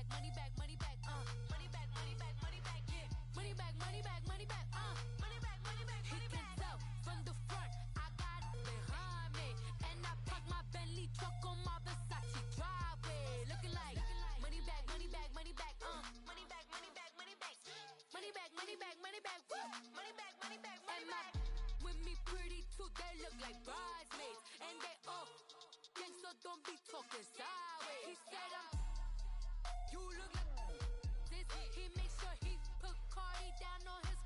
back, money back, money back, money back, money back, money back, yeah. Money back, money back, money back, money back, money back, money back. He can tell from the front, I got it behind me, and I park my Bentley truck on my Versace driveway, looking like money back, money back, money back, money back, money back, money back, money back, money back, money back, woo, money back, money back, money back. With me pretty too, they look like bridesmaids, and they all gang, so don't be talking sideways. He said you look like this. He makes sure he put Cardi down on his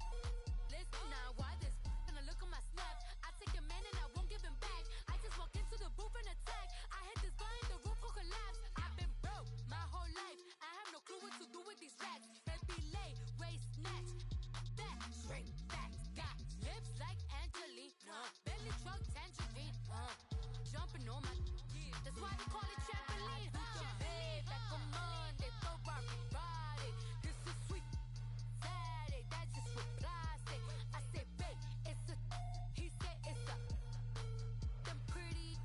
list. Now why this? Gonna look at my snap. I take a man and I won't give him back. I just walk into the booth and attack. I hit this guy in the roof will collapse. I've been broke my whole life. I have no clue what to do with these racks. Baby lay, waist snatch, back, straight back. Got lips like Angelina, belly truck tangerine, jumping on my. That's why they call it trampoline. Hey, back on Monday, throw rock Friday. This is sweet Saturday, that's just what plastic. I say, babe, it's a. He said it's a. Them pretty.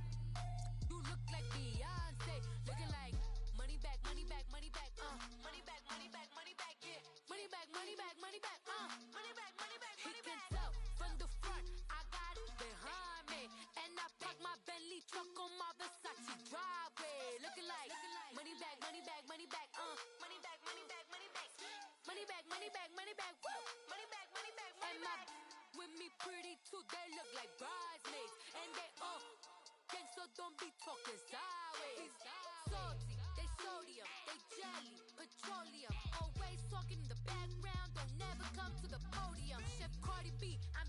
You look like Beyonce, looking like money back, money back, money back, money back, money back, money back, yeah. Money back, money back, money back, money back, money back. He can tell from the front, I got it behind me, and I park my Bentley truck on my Versace driveway, looking like money back, money back, money back, money back, money back, money back, money back, money back, money back, woo, money back, money back, money back. With me pretty too, they look like bridesmaids, and they all gang, so don't be talking sideways. Salty, they sodium, they jelly, petroleum, always talking in the background, don't never come to the podium. Chef Cardi B, I'm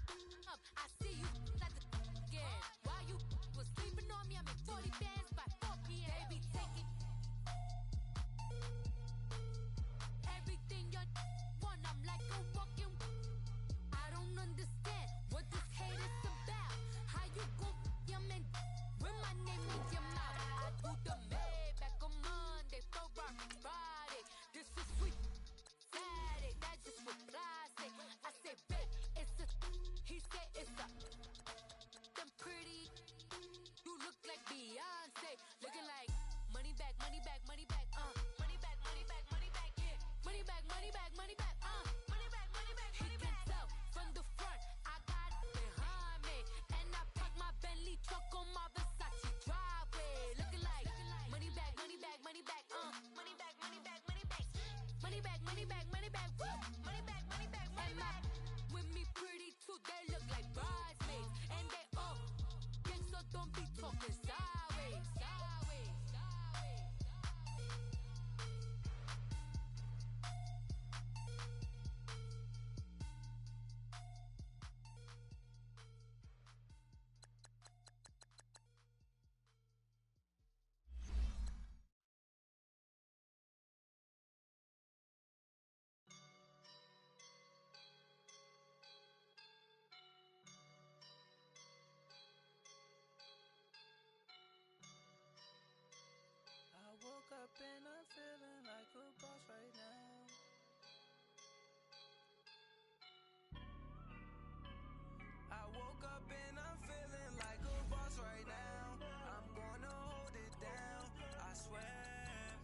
up, I see you like the again. Why you was sleeping on me? I'm in 40 bands by 4 p.m. Baby, take it. Everything you want, I'm like a walking. I don't understand what this hate is about. How you go, your man, when my name is your mouth. I do the Maybach on Monday, throw rock Friday. This is sweet Saturday, that's just what plastic. I say, babe, it's a. He said it's a. Them pretty. You look like Beyonce, looking like money back, money back, money back, money back, money back, money back, yeah. Money back, money back, money back, money back, money back, money back. He can tell from the front, I got it behind me, and I park my Bentley truck on my Versace driveway, looking like money back, money back, money back, money back, money back, money back, money back, money back, money back, woo, money back, money back, money back. With me pretty too, they look like bridesmaids, and they all gang, so don't be talking sideways, sideways, sideways. I woke up and I'm feeling like a boss right now. I woke up and I'm feeling like a boss right now. I'm gonna hold it down, I swear.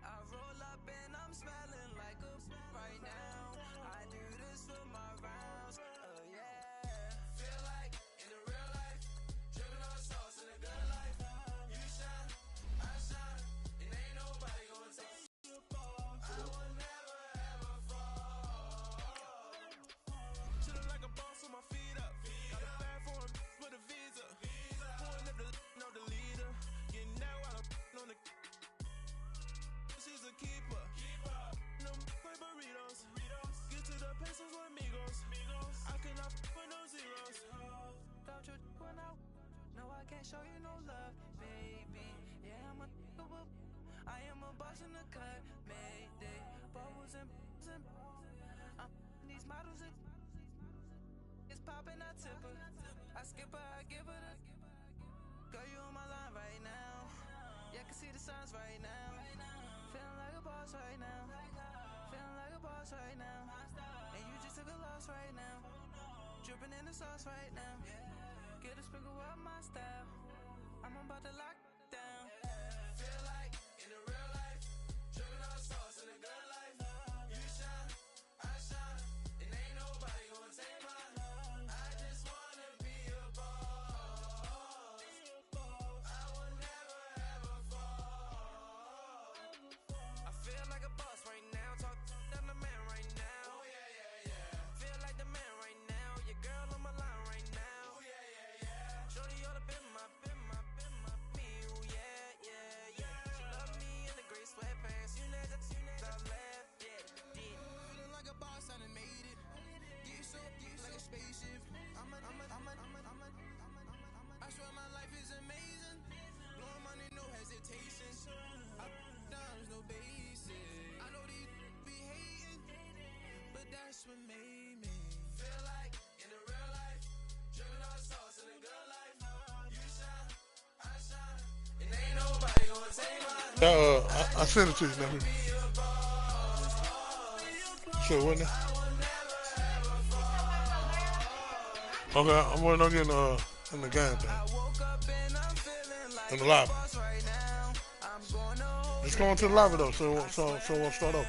I roll up and I'm smelling like a right now. I do this for my rounds, oh yeah. Feel like in the real life, dripping on sauce in the good life. You shine, I shine, and ain't nobody gonna take you fall. I will never ever fall. Chillin' like a boss with my feet up. Got a bag for him with a visa. Pulling up the know the leader. Getting that while I'm on the. She's a keeper. No play burritos. Get to the pesos with amigos. I cannot with no zeros. Don't you run out? No, I can't show you no love, baby. Yeah, I am a boss in the cut, Mayday. Bubbles and I'm these models. It's popping, I tip her. I skip her, I give her the. Girl, you on my line right now. Yeah, I can see the signs right now. Feeling like a boss right now. Feeling like a boss right now. And you just took a loss right now. Dripping in the sauce right now. Get a sprinkle up my style. I'm about to lock down. Feel like in the real life, I sent it to you, nephew. So what now? Okay, I'm waiting on getting in the game thing. In the lobby. Just go into the lobby though, so we'll start over.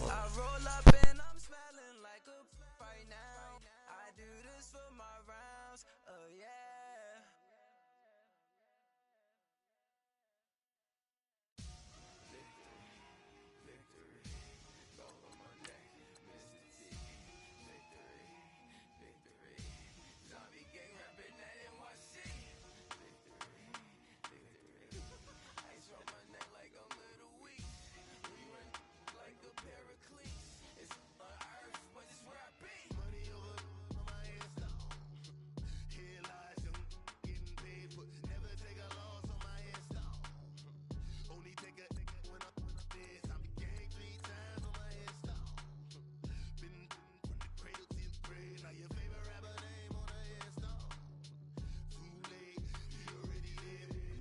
I roll up and I'm smelling like a right now. I do this for my rounds. Oh yeah.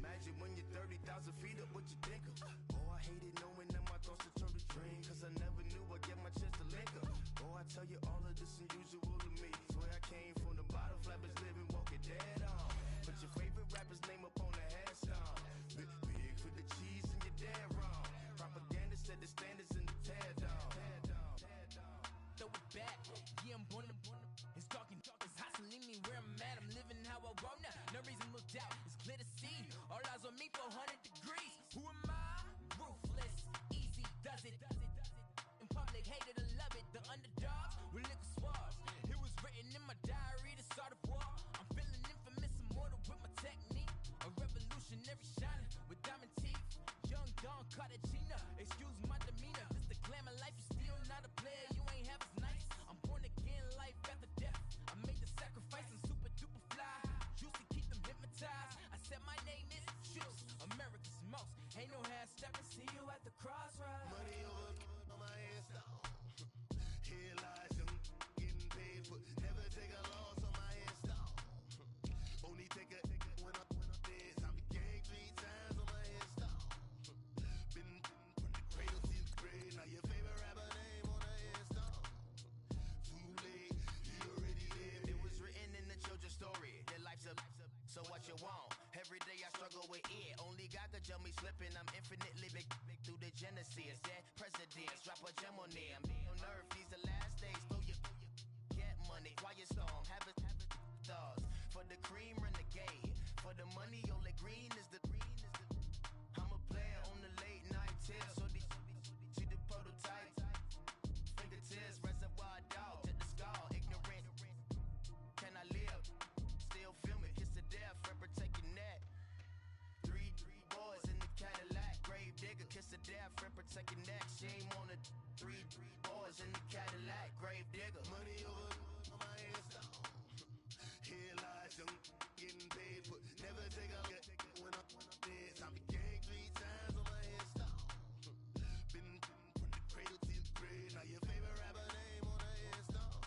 Imagine when you're 30,000 feet up, what you think of? Oh, I hated knowing that my thoughts would turn to dream, cause I never knew I'd get my chance to link up. Oh, I tell you all of this unusual to me. Swear I came from the bottom, flappers living, walking dead on. Put your favorite rapper's name up on the headstone. Big for the cheese and you're dead wrong. Propaganda said the standards in the tear down. Throw it back, yeah, I'm born to it's talking, it's hustling me where I'm at. I'm living how I want now. No reason to look out, it's clear to see. All eyes on me, 400 degrees. Who am I? Ruthless, easy does it. In public, hated or love it. The underdogs with liquor swabs. It was written in my diary to start a war. I'm feeling infamous, immortal with my technique. A revolutionary shining with diamond teeth. Young Don Cartagena, excuse my demeanor. This the glamour life, you still not a player. You ain't half as nice. I'm born again, life after death. I made the sacrifice, I'm super duper fly. Used to keep them hypnotized. I said my name is Juice, America's most. Ain't no half stepping, see you at the crossroads. Money over on my headstone. Here lies young, getting paid for. Never take a loss on my headstone. Only take a when I'm dead. I be gang 3 times on my headstone. Been from the cradle to the grave. Now your favorite rapper name on the headstone. Too late, he already lived. It was written in the children's story. Their life's a so what you want? Every day I struggle with it. Only God could jump me slipping. I'm infinitely big through the genesis. Dead presidents, drop a gem on them. On earth, these the last days. Throw your get money, quiet storm, have it thoughts. For the cream, renegade. For the money, only green is the. I'm a player on the late night tip. So these see the prototype. Fingertips, reservoir dog to the skull. Ignorant. Can I live? Still feel me. Kiss to death, protect your neck. Three boys in the Cadillac. Grave digger, kiss to death, protect your neck. Shame on the three boys in the Cadillac. Grave digger. Money over on my headstone. Here lies young, getting paid for. Never take a look when I'm dead. I be gang 3 times on my headstone. Been from the cradle to the grave. Now your favorite rapper name on the headstone.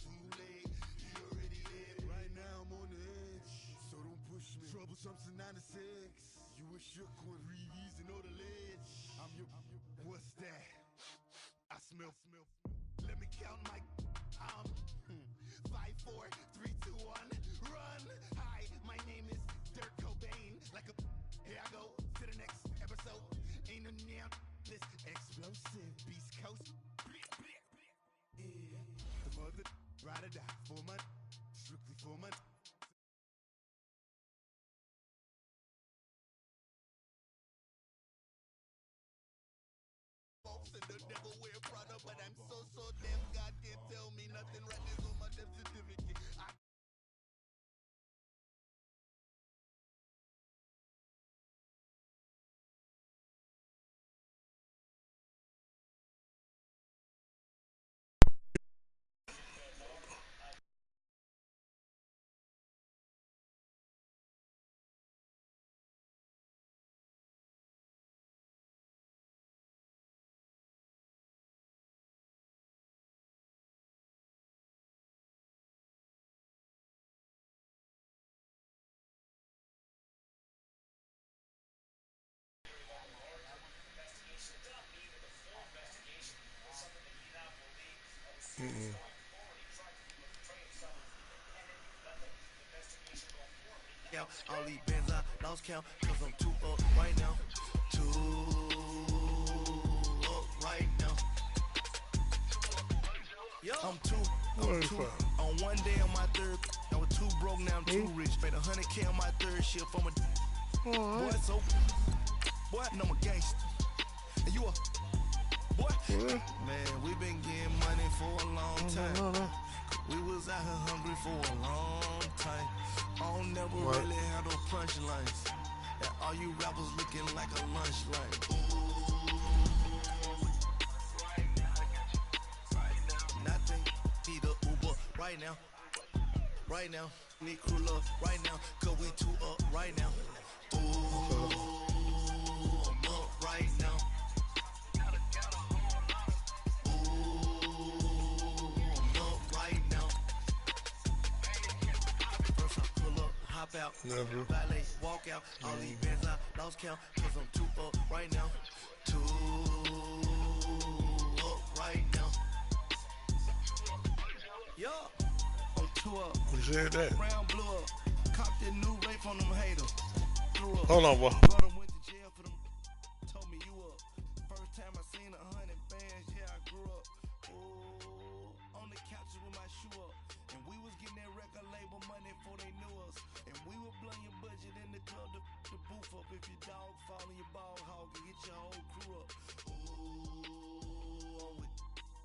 Too late, he already lived. Right now I'm on the edge, so don't push me. Troublesome to 96. You a shook one, Reeves and know the ledge. I'm your, what's that? I smell. Let me count my. 5, 4, 3, 2, 1, run. Hi, my name is Dirk Cobain. Like a, here I go to the next episode. Ain't no damn this explosive Beast Coast. Yeah, the mother ride or die for my strictly for my. And the devil wear Prada, but I'm so damn God can't tell me nothing. Right is on my death certificate. All these bands I lost count, cause I'm too up right now. Too up right now. Yo, I'm too on one day on my third. I was too broke, now I'm too rich. Made $100K on my third shift. I'm a boy, so boy, and I'm a gangster. And you a boy? Man, we been getting money for a long time. We was out here hungry for a long time. I don't never really have no punchlines. And all you rappers looking like a lunch line. Nothing, need a Uber right now. Right now, need crew love right now. Cause we too up right now. Ooh, I'm up right now. Hop out, valet, walk out, all these bands I lost count, cause I'm too up right now, too up right now. Yo, I'm too up. You said that. Brown blew up, copped that new rape on them haters. Hold on, boy. Brother went to jail for them, told me you up. First time I seen 100 bands, yeah, I grew up. Ooh, on the couch with my shoe up. And we was getting that record label money before they knew us. And we were blowing your budget in the club to boof up. If your dog fall in your ball hog and get your whole crew up. Ooh, I'm with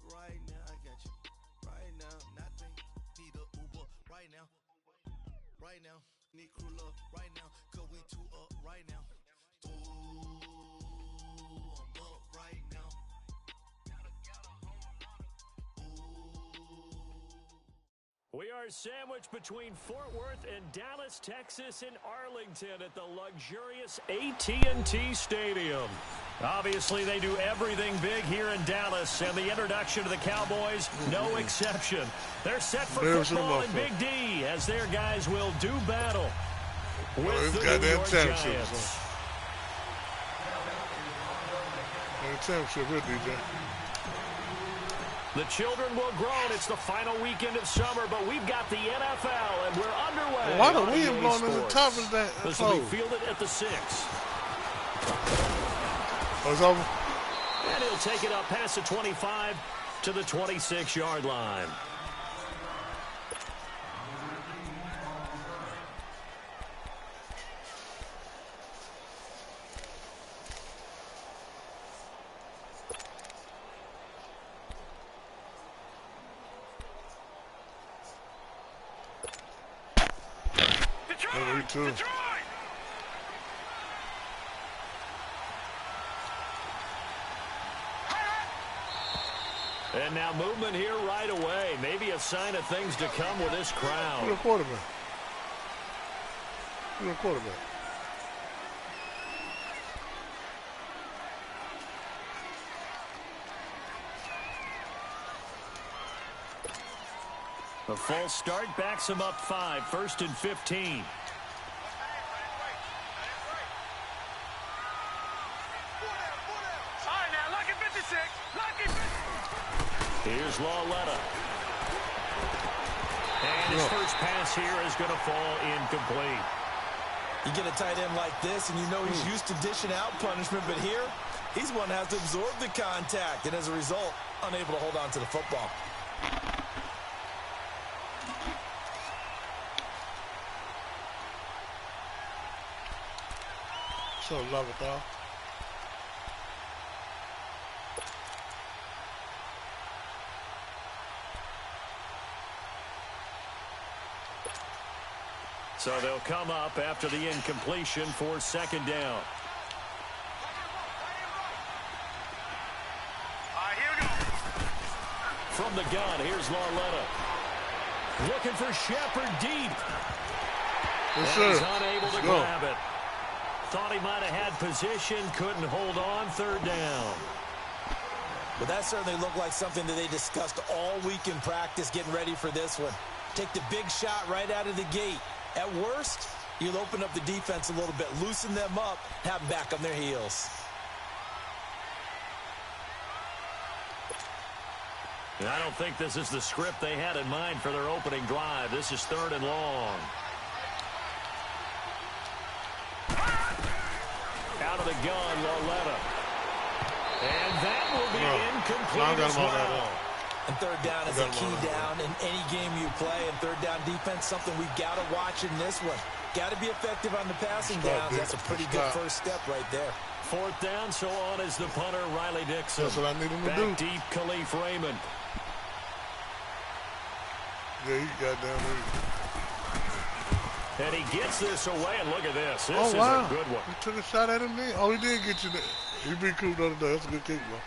right now, I got you. Right now, nothing, need a Uber right now. Right now, need crew love right now. Cause we too up right now. Ooh, I'm up right now. We are sandwiched between Fort Worth and Dallas, Texas, and Arlington at the luxurious AT&T Stadium. Obviously, they do everything big here in Dallas, and the introduction to the Cowboys, no exception. They're set for football in Big D as their guys will do battle with the New York Giants. Championship here, DJ. The children will groan. It's the final weekend of summer, but we've got the NFL, and we're underway. Why the wind blowing in the top of that? This will be fielded at the 6. Oh, it's over? And he'll take it up past the 25 to the 26-yard line. Detroit! And now movement here right away. Maybe a sign of things to come with this crowd. Who's the quarterback? Who's the quarterback? A false start backs him up 5, 1st and 15. Here's Lawletta. And his first pass here is going to fall incomplete. You get a tight end like this, and you know he's used to dishing out punishment, but here, he's one that has to absorb the contact, and as a result, unable to hold on to the football. So love it, though. So they'll come up after the incompletion for 2nd down. From the gun, here's Lawletta. Looking for Shepard deep. Yes, and he's unable to grab it. Thought he might have had position, couldn't hold on, 3rd down. But that certainly looked like something that they discussed all week in practice getting ready for this one. Take the big shot right out of the gate. At worst, you'll open up the defense a little bit, loosen them up, have them back on their heels. And I don't think this is the script they had in mind for their opening drive. This is 3rd and long. Out of the gun, Loletta. And that will be incomplete as well. And 3rd down is a key down in any game you play. And 3rd down defense, something we've got to watch in this one. Got to be effective on the passing downs. That's a pretty good first step right there. 4th down, so on is the punter, Riley Dixon. That's what I need him to Back do. deep, Khalif Raymond. Yeah, he got down there. And he gets this away, and look at this. This is wow. a good one. He took a shot at him there. Oh, he did get you there. He beat Coop the other day. That's a good kick, bro.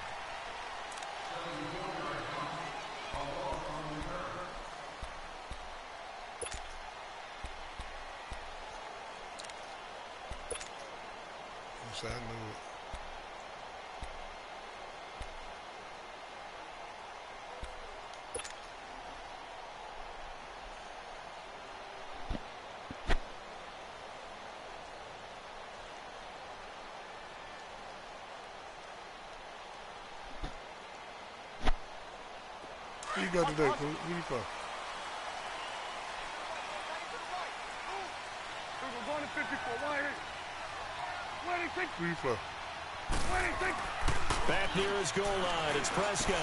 I knew it. Who you got today, Coop? Who you from? We're going to 54. Who you from? Back near his goal line, it's Prescott.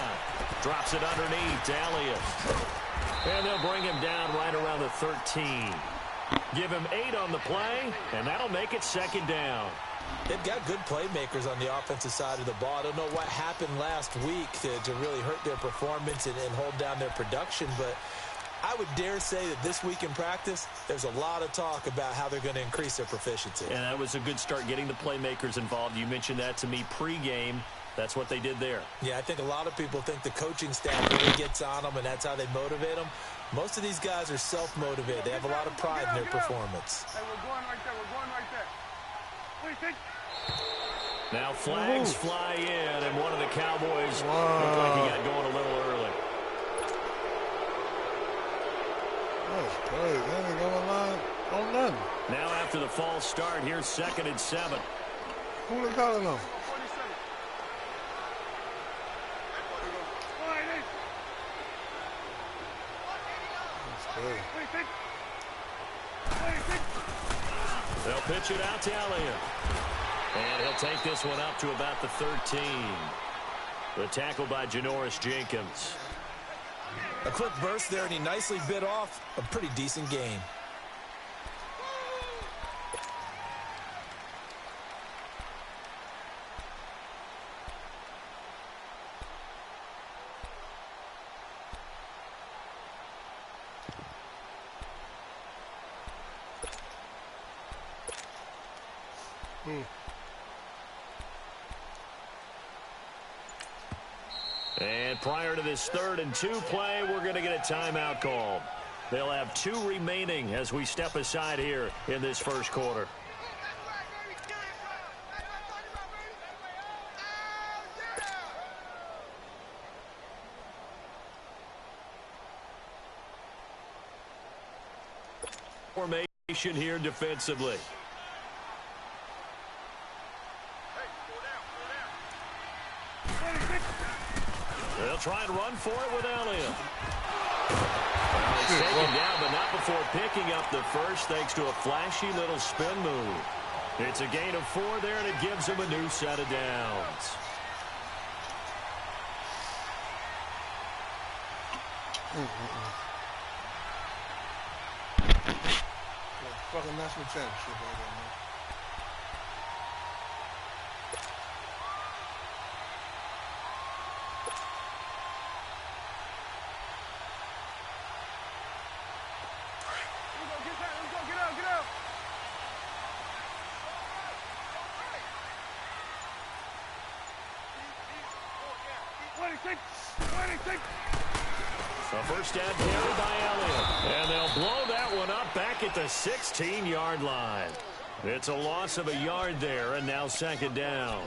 Drops it underneath to Elliott. And they'll bring him down right around the 13. Give him 8 on the play, and that'll make it 2nd down. They've got good playmakers on the offensive side of the ball. I don't know what happened last week to really hurt their performance and hold down their production, but I would dare say that this week in practice, there's a lot of talk about how they're going to increase their proficiency. And that was a good start getting the playmakers involved. You mentioned that to me pregame. That's what they did there. Yeah, I think a lot of people think the coaching staff really gets on them, and that's how they motivate them. Most of these guys are self-motivated. They have a lot of pride in their performance. Hey, we're going right there. We're going right there. What do you think? Now flags fly in, and one of the Cowboys looked like he got going a little early. That's crazy. They ain't going to line on nothing. Now after the false start, here's 2nd and 7. Who they calling on? They'll pitch it out to Elliott. And he'll take this one up to about the 13. The tackle by Janoris Jenkins. A quick burst there, and he nicely bit off a pretty decent gain. And prior to this 3rd and 2 play, we're going to get a timeout called. They'll have 2 remaining as we step aside here in this first quarter. Formation here defensively. They'll try and run for it with Elliott. Well, he's taken down, but not before picking up the first, thanks to a flashy little spin move. It's a gain of 4 there, and it gives him a new set of downs. Fucking national championship right there, man. A first down carry by Elliott. And they'll blow that one up back at the 16-yard line. It's a loss of a yard there, and now 2nd down.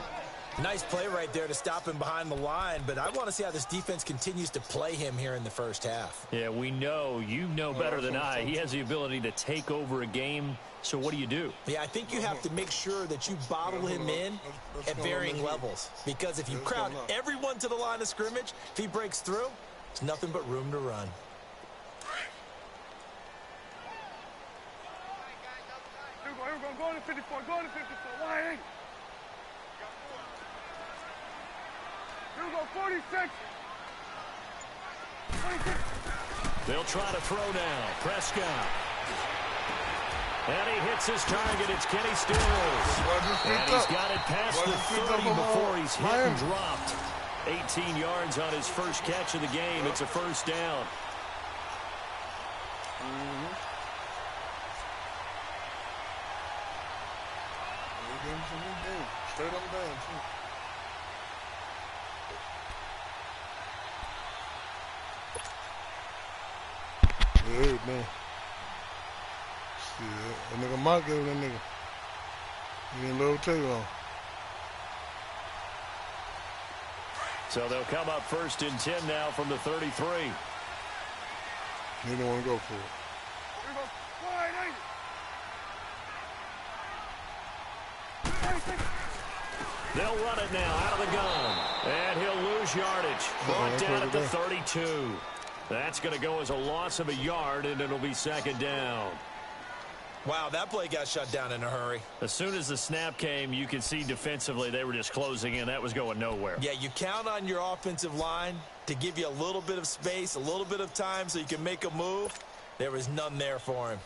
Nice play right there to stop him behind the line, but I want to see how this defense continues to play him here in the first half. Yeah, we know. You know better than I. He has the ability to take over a game. So what do you do? Yeah, I think you have to make sure that you bottle him in at varying levels. Because if you crowd everyone to the line of scrimmage, if he breaks through, It's nothing but room to run. Here we go. Go to 54. Go to 54. Why ain't? Here we go. 46. 46. They'll try to throw now. Prescott. And he hits his target. It's Kenny Stills. And he's got it past the 30 before he's hit and dropped. 18 yards on his first catch of the game. It's a first down. Straight up and down, too. Yeah, man. Shit, that nigga Mike gave that nigga. He didn't love to take on. So they'll come up first and 10 now from the 33. He didn't want to go for it. Here we go. Why ain't? They'll run it now out of the gun. And he'll lose yardage. Brought down at the 32. That's going to go as a loss of a yard, and it'll be second down. Wow, that play got shut down in a hurry. As soon as the snap came, you could see defensively they were just closing in. That was going nowhere. Yeah, you count on your offensive line to give you a little bit of space, a little bit of time so you can make a move. There was none there for him.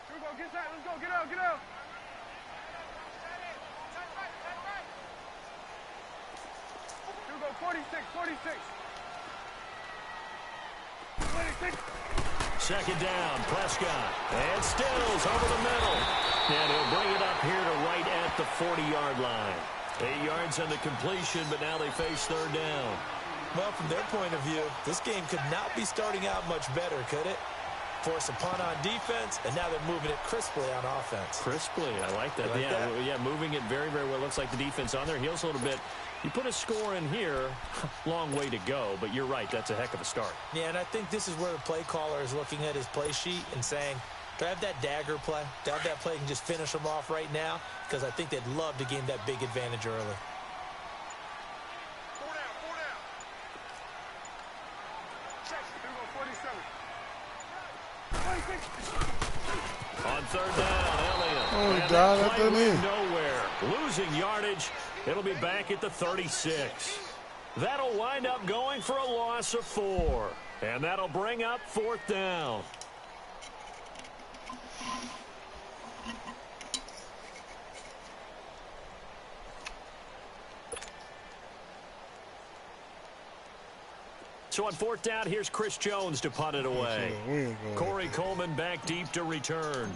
Here we go. Get that. Let's go. Get out. Get out. Here we go. 46. 46. 26. Second down, Prescott. And Stills over the middle. And he'll bring it up here to right at the 40-yard line. 8 yards on the completion, but now they face third down. Well, from their point of view, this game could not be starting out much better, could it? Force a punt on defense, and now they're moving it crisply on offense. Crisply, I like that. Yeah, moving it very, very well. Looks like the defense on their heels a little bit. You put a score in here, long way to go, but you're right, that's a heck of a start. Yeah, and I think this is where the play caller is looking at his play sheet and saying, do I have that dagger play? Do I have that play and just finish them off right now? Because I think they'd love to gain that big advantage early. 4 down. 4 down. Check. Here we go. 47. 26. On third down, Elliott. Oh, he And died that at play that went end. nowhere. Losing yardage. It'll be back at the 36. That'll wind up going for a loss of 4. And that'll bring up fourth down. So on fourth down, here's Chris Jones to punt it away. Corey Coleman back deep to return.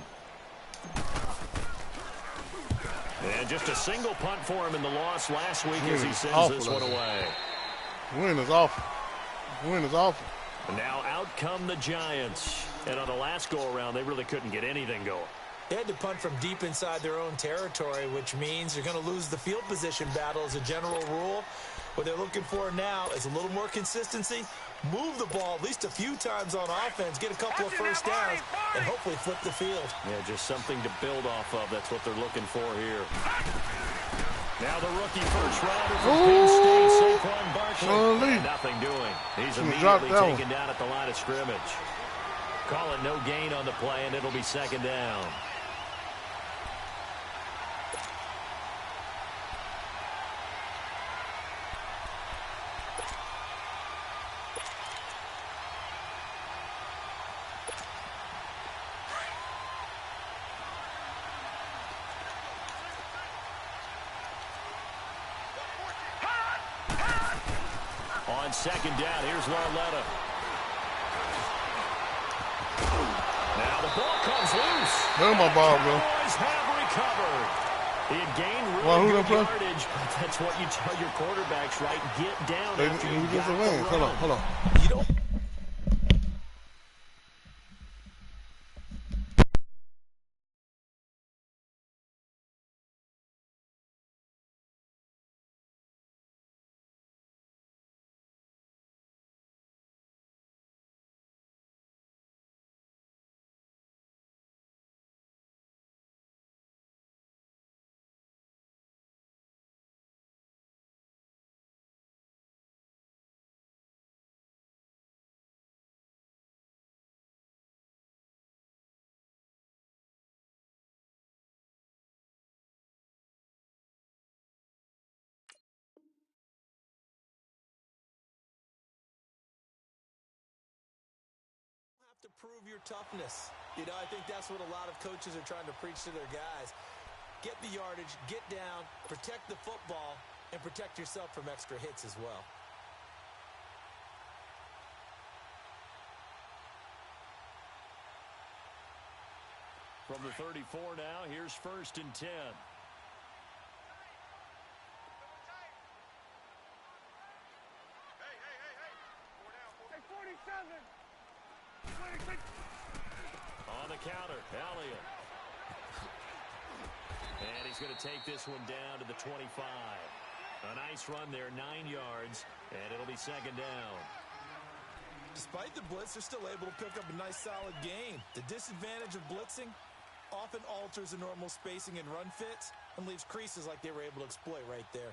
And just a single punt for him in the loss last week as he sends this one away. Win is awful. Win is awful. And now out come the Giants. And on the last go-around, they really couldn't get anything going. They had to punt from deep inside their own territory, which means you're going to lose the field position battle as a general rule. What they're looking for now is a little more consistency, move the ball at least a few times on offense, get a couple of first downs, and hopefully flip the field. Yeah, just something to build off of. That's what they're looking for here. Now the rookie first rounder from Penn State, Saquon Barkley. Nothing doing. He's immediately taken down at the line of scrimmage. Call it no gain on the play, and it'll be second down. On second down, here's Larletta. Now the ball comes loose. There's my ball, bro. Cowboys have recovered. He had gained really good yardage. That's what you tell your quarterbacks, right? Get down after you got the run. Hold on. You don't prove your toughness. You know, I think that's what a lot of coaches are trying to preach to their guys. Get the yardage, get down, protect the football, and protect yourself from extra hits as well. From the 34 now, here's 1st and 10. On the counter, Elliott. And he's going to take this one down to the 25. A nice run there, 9 yards, and it'll be 2nd down. Despite the blitz, they're still able to pick up a nice, solid gain. The disadvantage of blitzing often alters the normal spacing and run fits and leaves creases like they were able to exploit right there.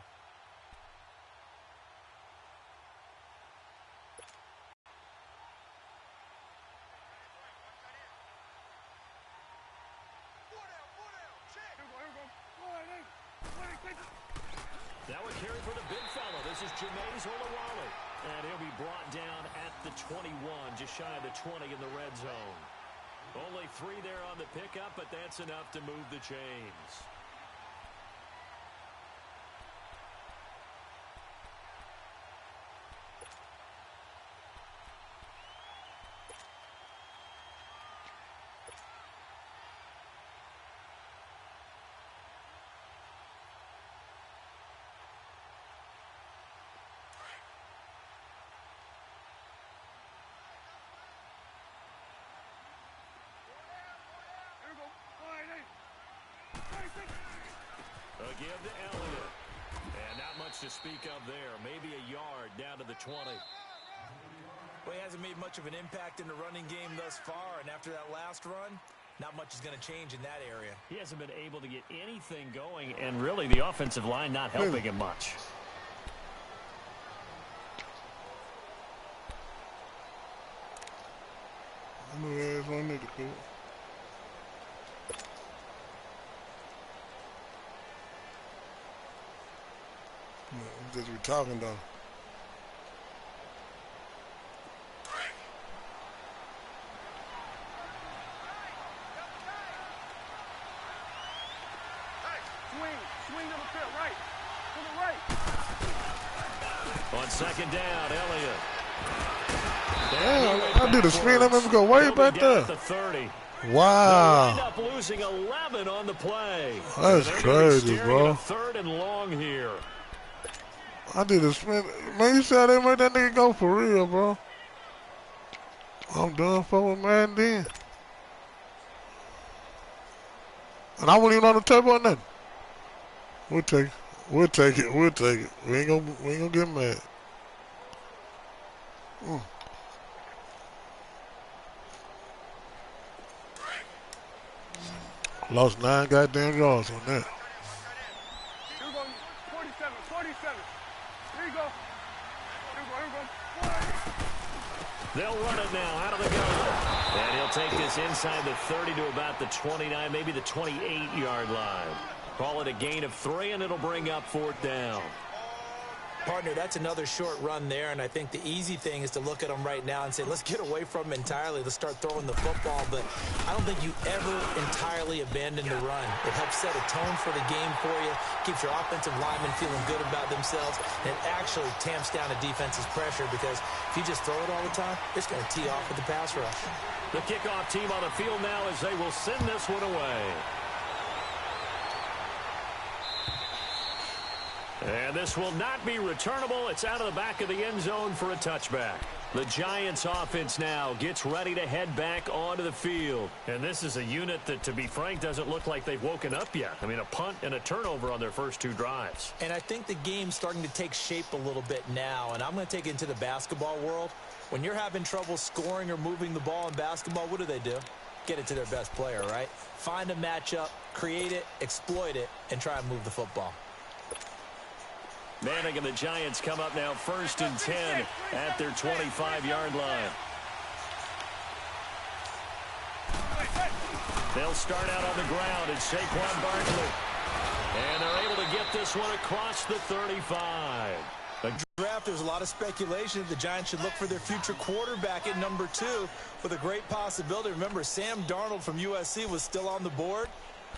That would carry for the big fella. This is Jameis Olawale. And he'll be brought down at the 21, just shy of the 20 in the red zone. Only 3 there on the pickup, but that's enough to move the chains. A give to Elliott. And not much to speak of there. Maybe a yard down to the 20. Well, he hasn't made much of an impact in the running game thus far, and after that last run, not much is going to change in that area. He hasn't been able to get anything going, and really the offensive line not helping him much. I knew there was one nigga cool. Just be talking though. Swing to the field, right. To the right. On 2nd down, Elliott. Damn, I did a screen. I remember go way back there. The 30. Wow. They end up losing 11 on the play. That's crazy, bro. 3rd and long here. I did a spin. Man, you said they made that nigga go for real, bro. I'm done for with Madden then. And I wasn't even on the table or nothing. We'll take it. We'll take it. We'll take it. We ain't gonna get mad. Lost 9 goddamn yards on that. Here we go. 47. 47. Here you go. Here we go. They'll run it now out of the gun. And he'll take this inside the 30 to about the 29, maybe the 28-yard line. Call it a gain of 3, and it'll bring up 4th down. Partner, that's another short run there, and I think the easy thing is to look at them right now and say, let's get away from them entirely. Let's start throwing the football, but I don't think you ever entirely abandon the run. It helps set a tone for the game for you, keeps your offensive linemen feeling good about themselves, and it actually tamps down a defense's pressure because if you just throw it all the time, it's going to tee off with the pass rush. The kickoff team on the field now as they will send this one away. And this will not be returnable. It's out of the back of the end zone for a touchback. The Giants offense now gets ready to head back onto the field. And this is a unit that, to be frank, doesn't look like they've woken up yet. I mean, a punt and a turnover on their first 2 drives. And I think the game's starting to take shape a little bit now. And I'm going to take it into the basketball world. When you're having trouble scoring or moving the ball in basketball, what do? Get it to their best player, right? Find a matchup, create it, exploit it, and try and move the football. Manning and the Giants come up now 1st and 10 at their 25-yard line. They'll start out on the ground. It's Saquon Barkley. And they're able to get this one across the 35. A draft half, there was a lot of speculation the Giants should look for their future quarterback at number 2 with a great possibility. Remember, Sam Darnold from USC was still on the board,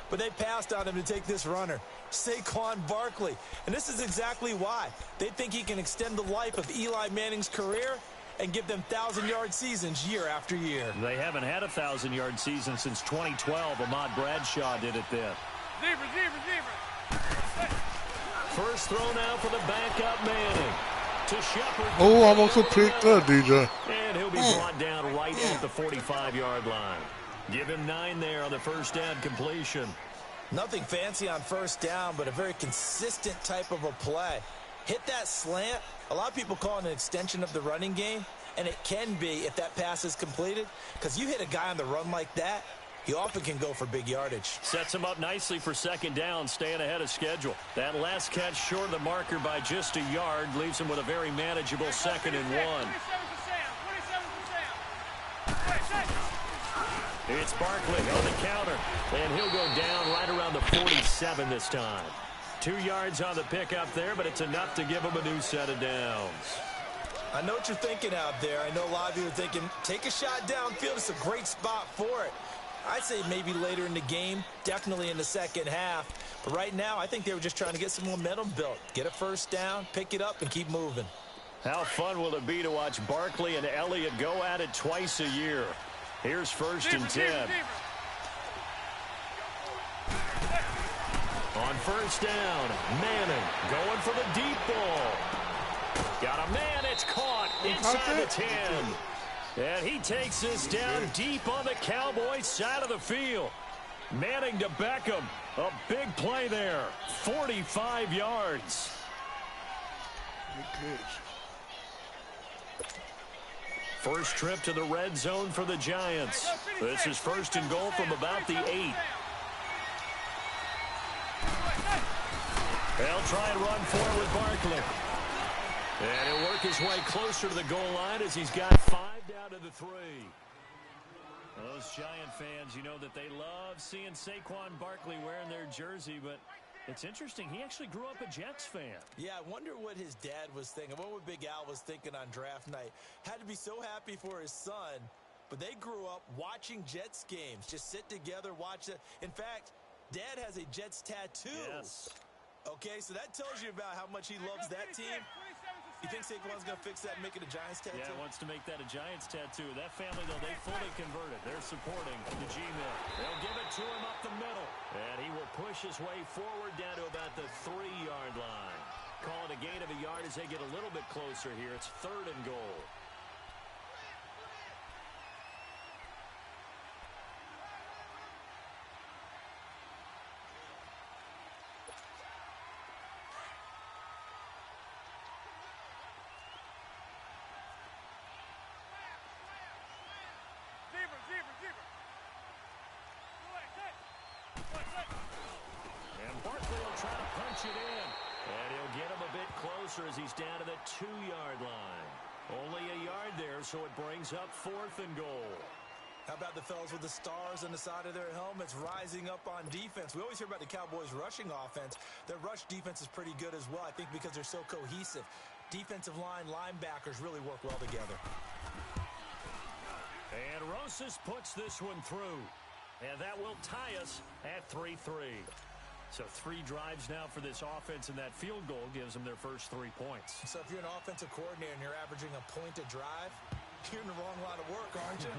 but they passed on him to take this runner, Saquon Barkley. And this is exactly why. They think he can extend the life of Eli Manning's career and give them 1,000-yard seasons year after year. They haven't had a 1,000-yard season since 2012. Ahmad Bradshaw did it then. First throw now for the backup Manning. To Shepard. Oh, almost a pick there, DJ. And he'll be brought down right at the 45-yard line. Give him 9 there on the first down completion. Nothing fancy on first down, but a very consistent type of a play. Hit that slant. A lot of people call it an extension of the running game, and it can be if that pass is completed, because you hit a guy on the run like that, he often can go for big yardage. Sets him up nicely for second down, staying ahead of schedule. That last catch short of the marker by just a yard leaves him with a very manageable 2nd and 1. It's Barkley on the counter, and he'll go down right around the 47 this time. 2 yards on the pickup there, but it's enough to give him a new set of downs. I know what you're thinking out there. I know a lot of you are thinking, take a shot downfield. It's a great spot for it. I'd say maybe later in the game, definitely in the second half. But right now, I think they were just trying to get some momentum built. Get a first down, pick it up, and keep moving. How fun will it be to watch Barkley and Elliott go at it twice a year? Here's 1st and 10. On first down, Manning going for the deep ball. Got a man, it's caught inside the 10. And he takes this down deep on the Cowboys side of the field. Manning to Beckham. A big play there. 45 yards. First trip to the red zone for the Giants. This is 1st and goal from about the 8. They'll try and run forward with Barkley. And he'll work his way closer to the goal line as he's got 5 down to the 3. Those Giant fans, you know that they love seeing Saquon Barkley wearing their jersey, but it's interesting. He actually grew up a Jets fan. Yeah, I wonder what his dad was thinking. What would Big Al was thinking on draft night? Had to be so happy for his son, but they grew up watching Jets games. Just sit together, watch it. In fact, Dad has a Jets tattoo. Yes. Okay, so that tells you about how much he loves that team. You think Saquon's going to fix that and make it a Giants tattoo? Yeah, wants to make that a Giants tattoo. That family, though, they fully converted. They're supporting the G-Mill. They'll give it to him up the middle. And he will push his way forward down to about the 3-yard line. Call it a gain of a yard as they get a little bit closer here. It's 3rd and goal. And Barkley will try to punch it in. And he'll get him a bit closer as he's down to the 2-yard line. Only a yard there, so it brings up 4th and goal. How about the fellas with the stars on the side of their helmets rising up on defense? We always hear about the Cowboys' rushing offense. Their rush defense is pretty good as well, I think, because they're so cohesive. Defensive line, linebackers really work well together. And Rosas puts this one through. And that will tie us at 3-3. So 3 drives now for this offense, and that field goal gives them their first 3 points. So if you're an offensive coordinator and you're averaging a point a drive, you're in the wrong line of work, aren't you?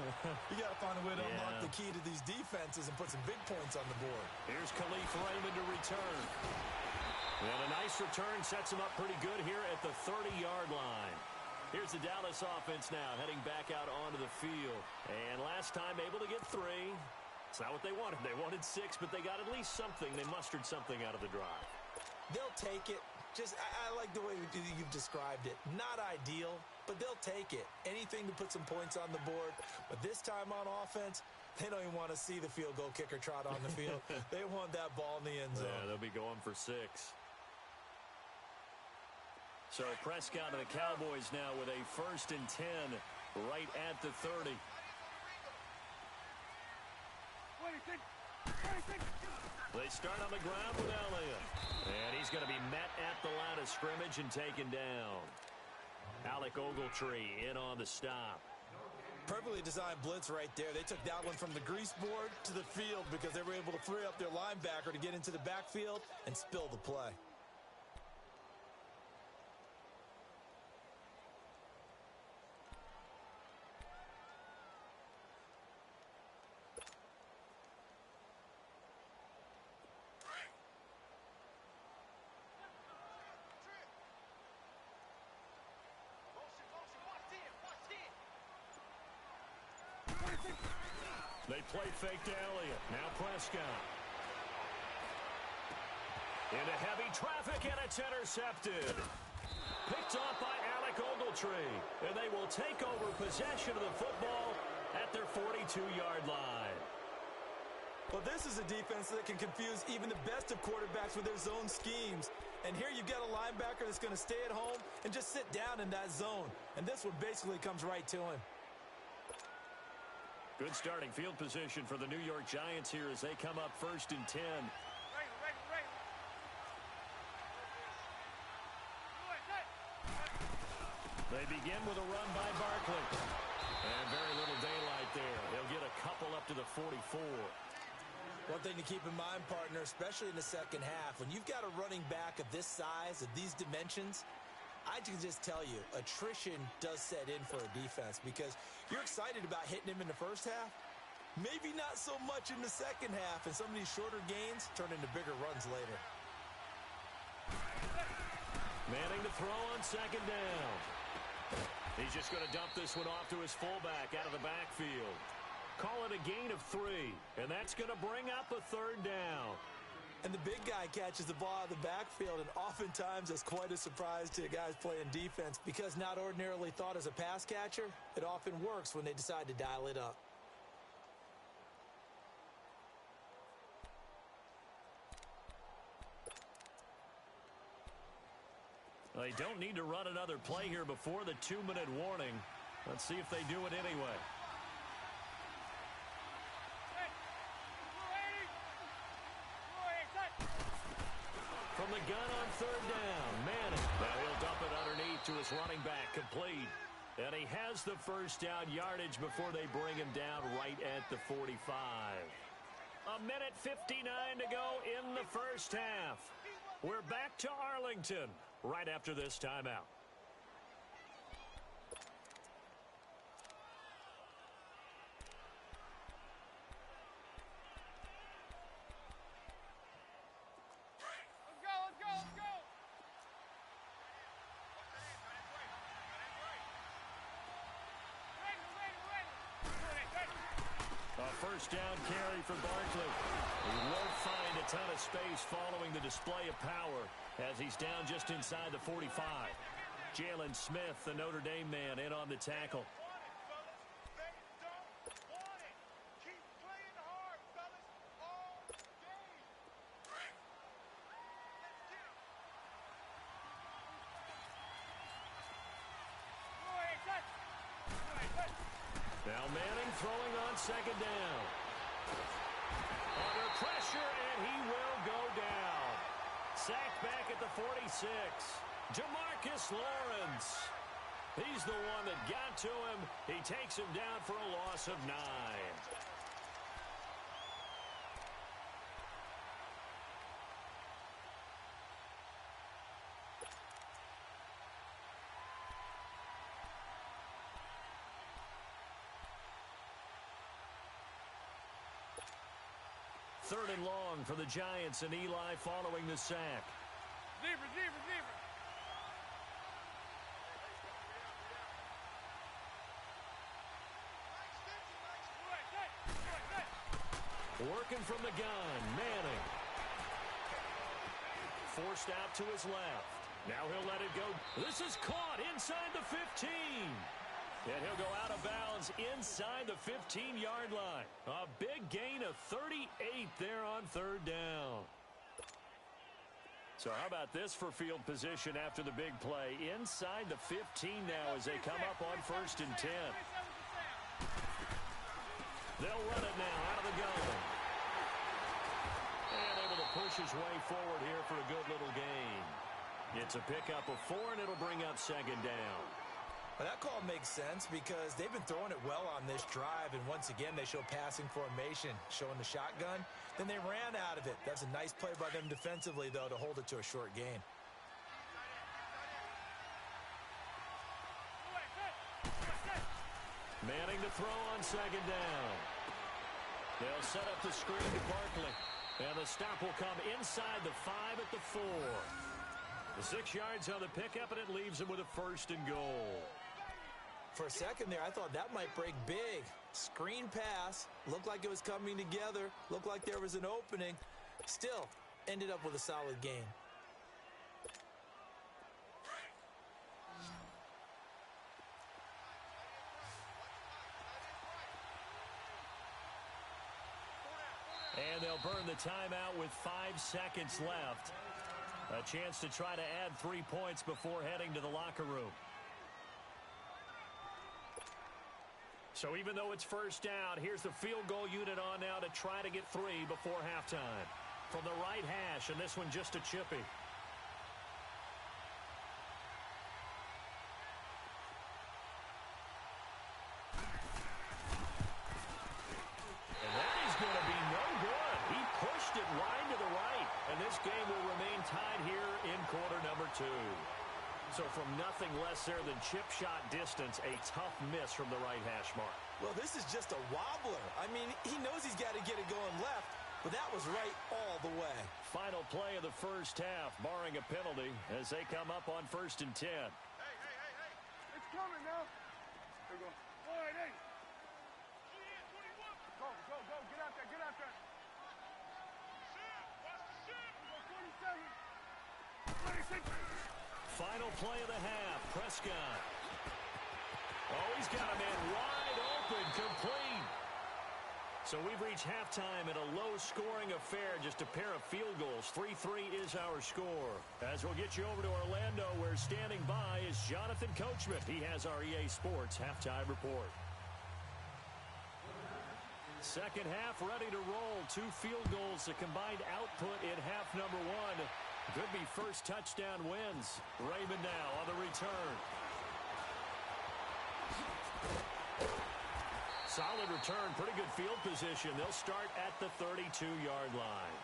You got to find a way to unlock the key to these defenses and put some big points on the board. Here's Khalif Raymond to return. And a nice return sets him up pretty good here at the 30-yard line. Here's the Dallas offense now heading back out onto the field. And last time able to get 3. It's not what they wanted. They wanted 6, but they got at least something. They mustered something out of the drive. They'll take it. I like the way you've described it. Not ideal, but they'll take it. Anything to put some points on the board. But this time on offense, they don't even want to see the field goal kicker trot on the field. They want that ball in the end zone. Yeah, they'll be going for 6. So Prescott of the Cowboys now with a 1st and 10 right at the 30. They start on the ground with Elliott. And he's going to be met at the line of scrimmage and taken down. Alec Ogletree in on the stop. Perfectly designed blitz right there. They took that one from the grease board to the field because they were able to free up their linebacker to get into the backfield and spill the play. They play fake to Elliott. Now Prescott. Into heavy traffic, and it's intercepted. Picked off by Alec Ogletree. And they will take over possession of the football at their 42-yard line. Well, this is a defense that can confuse even the best of quarterbacks with their zone schemes. And here you've got a linebacker that's going to stay at home and just sit down in that zone. And this one basically comes right to him. Good starting field position for the New York Giants here as they come up 1st and 10. They begin with a run by Barkley. And very little daylight there. He'll get a couple up to the 44. One thing to keep in mind, partner, especially in the second half, when you've got a running back of this size, of these dimensions, I can just tell you, attrition does set in for a defense because you're excited about hitting him in the first half. Maybe not so much in the second half, and some of these shorter gains turn into bigger runs later. Manning to throw on 2nd down. He's just going to dump this one off to his fullback out of the backfield. Call it a gain of 3, and that's going to bring up a 3rd down. And the big guy catches the ball out of the backfield, and oftentimes that's quite a surprise to guys playing defense because not ordinarily thought as a pass catcher, it often works when they decide to dial it up. They don't need to run another play here before the 2-minute warning. Let's see if they do it anyway. From the gun on 3rd down, Manning. Now he'll dump it underneath to his running back, complete. And he has the 1st down yardage before they bring him down right at the 45. 1:59 to go in the first half. We're back to Arlington right after this timeout. First down carry for Barkley. He won't find a ton of space following the display of power as he's down just inside the 45. Jalen Smith, the Notre Dame man, in on the tackle. Now Manning throwing on 2nd down. Under pressure, and he will go down. Sacked back at the 46. Demarcus Lawrence. He's the one that got to him. He takes him down for a loss of 9. Third and long for the Giants, and Eli following the sack. Zebra. Working from the gun, Manning. Forced out to his left. Now he'll let it go. This is caught inside the 15. And he'll go out of bounds inside the 15-yard line. A big gain of 38 there on 3rd down. So how about this for field position after the big play? Inside the 15 now as they come up on 1st and 10. They'll run it now out of the gun. And able to push his way forward here for a good little gain. It's a pickup of 4, and it'll bring up 2nd down. Well, that call makes sense because they've been throwing it well on this drive, and once again, they show passing formation, showing the shotgun. Then they ran out of it. That's a nice play by them defensively, though, to hold it to a short gain. Manning to throw on second down. They'll set up the screen to Barkley. And the stop will come inside the 5 at the 4. The 6 yards on the pickup, and it leaves them with a first and goal. For a second there, I thought that might break big. Screen pass. Looked like it was coming together. Looked like there was an opening. Still, ended up with a solid gain. And they'll burn the timeout with 5 seconds left. A chance to try to add 3 points before heading to the locker room. So even though it's first down, here's the field goal unit on now to try to get 3 before halftime. From the right hash, and this one just a chippy. This game will remain tied here in quarter number 2. So from nothing less there than chip shot distance, a tough miss from the right hash mark. Well, this is just a wobbler. I mean, he knows he's got to get it going left, but that was right all the way. Final play of the first half, barring a penalty, as they come up on 1st and 10. Hey. It's coming now. There we go. All right, hey. Go. Get out there. Final play of the half, Prescott. Oh, he's got a man wide open, complete. So we've reached halftime in a low-scoring affair, just a pair of field goals. 3-3 is our score. As we'll get you over to Orlando, where standing by is Jonathan Coachman. He has our EA Sports halftime report. Second half ready to roll. 2 field goals, the combined output in half number 1. Could be first touchdown wins. Raymond now on the return. Solid return, pretty good field position. They'll start at the 32-yard line.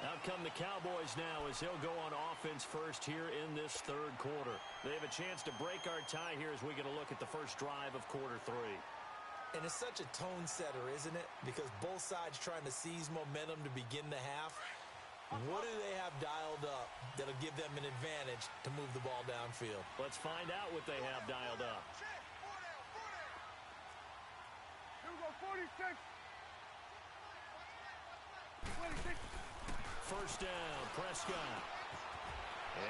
Out come the Cowboys now as they'll go on offense first here in this third quarter. They have a chance to break our tie here as we get a look at the first drive of quarter 3. And it's such a tone setter, isn't it? Because both sides trying to seize momentum to begin the half. What do they have dialed up that'll give them an advantage to move the ball downfield? Let's find out what they have dialed up. Here we go, 46. First down, Prescott.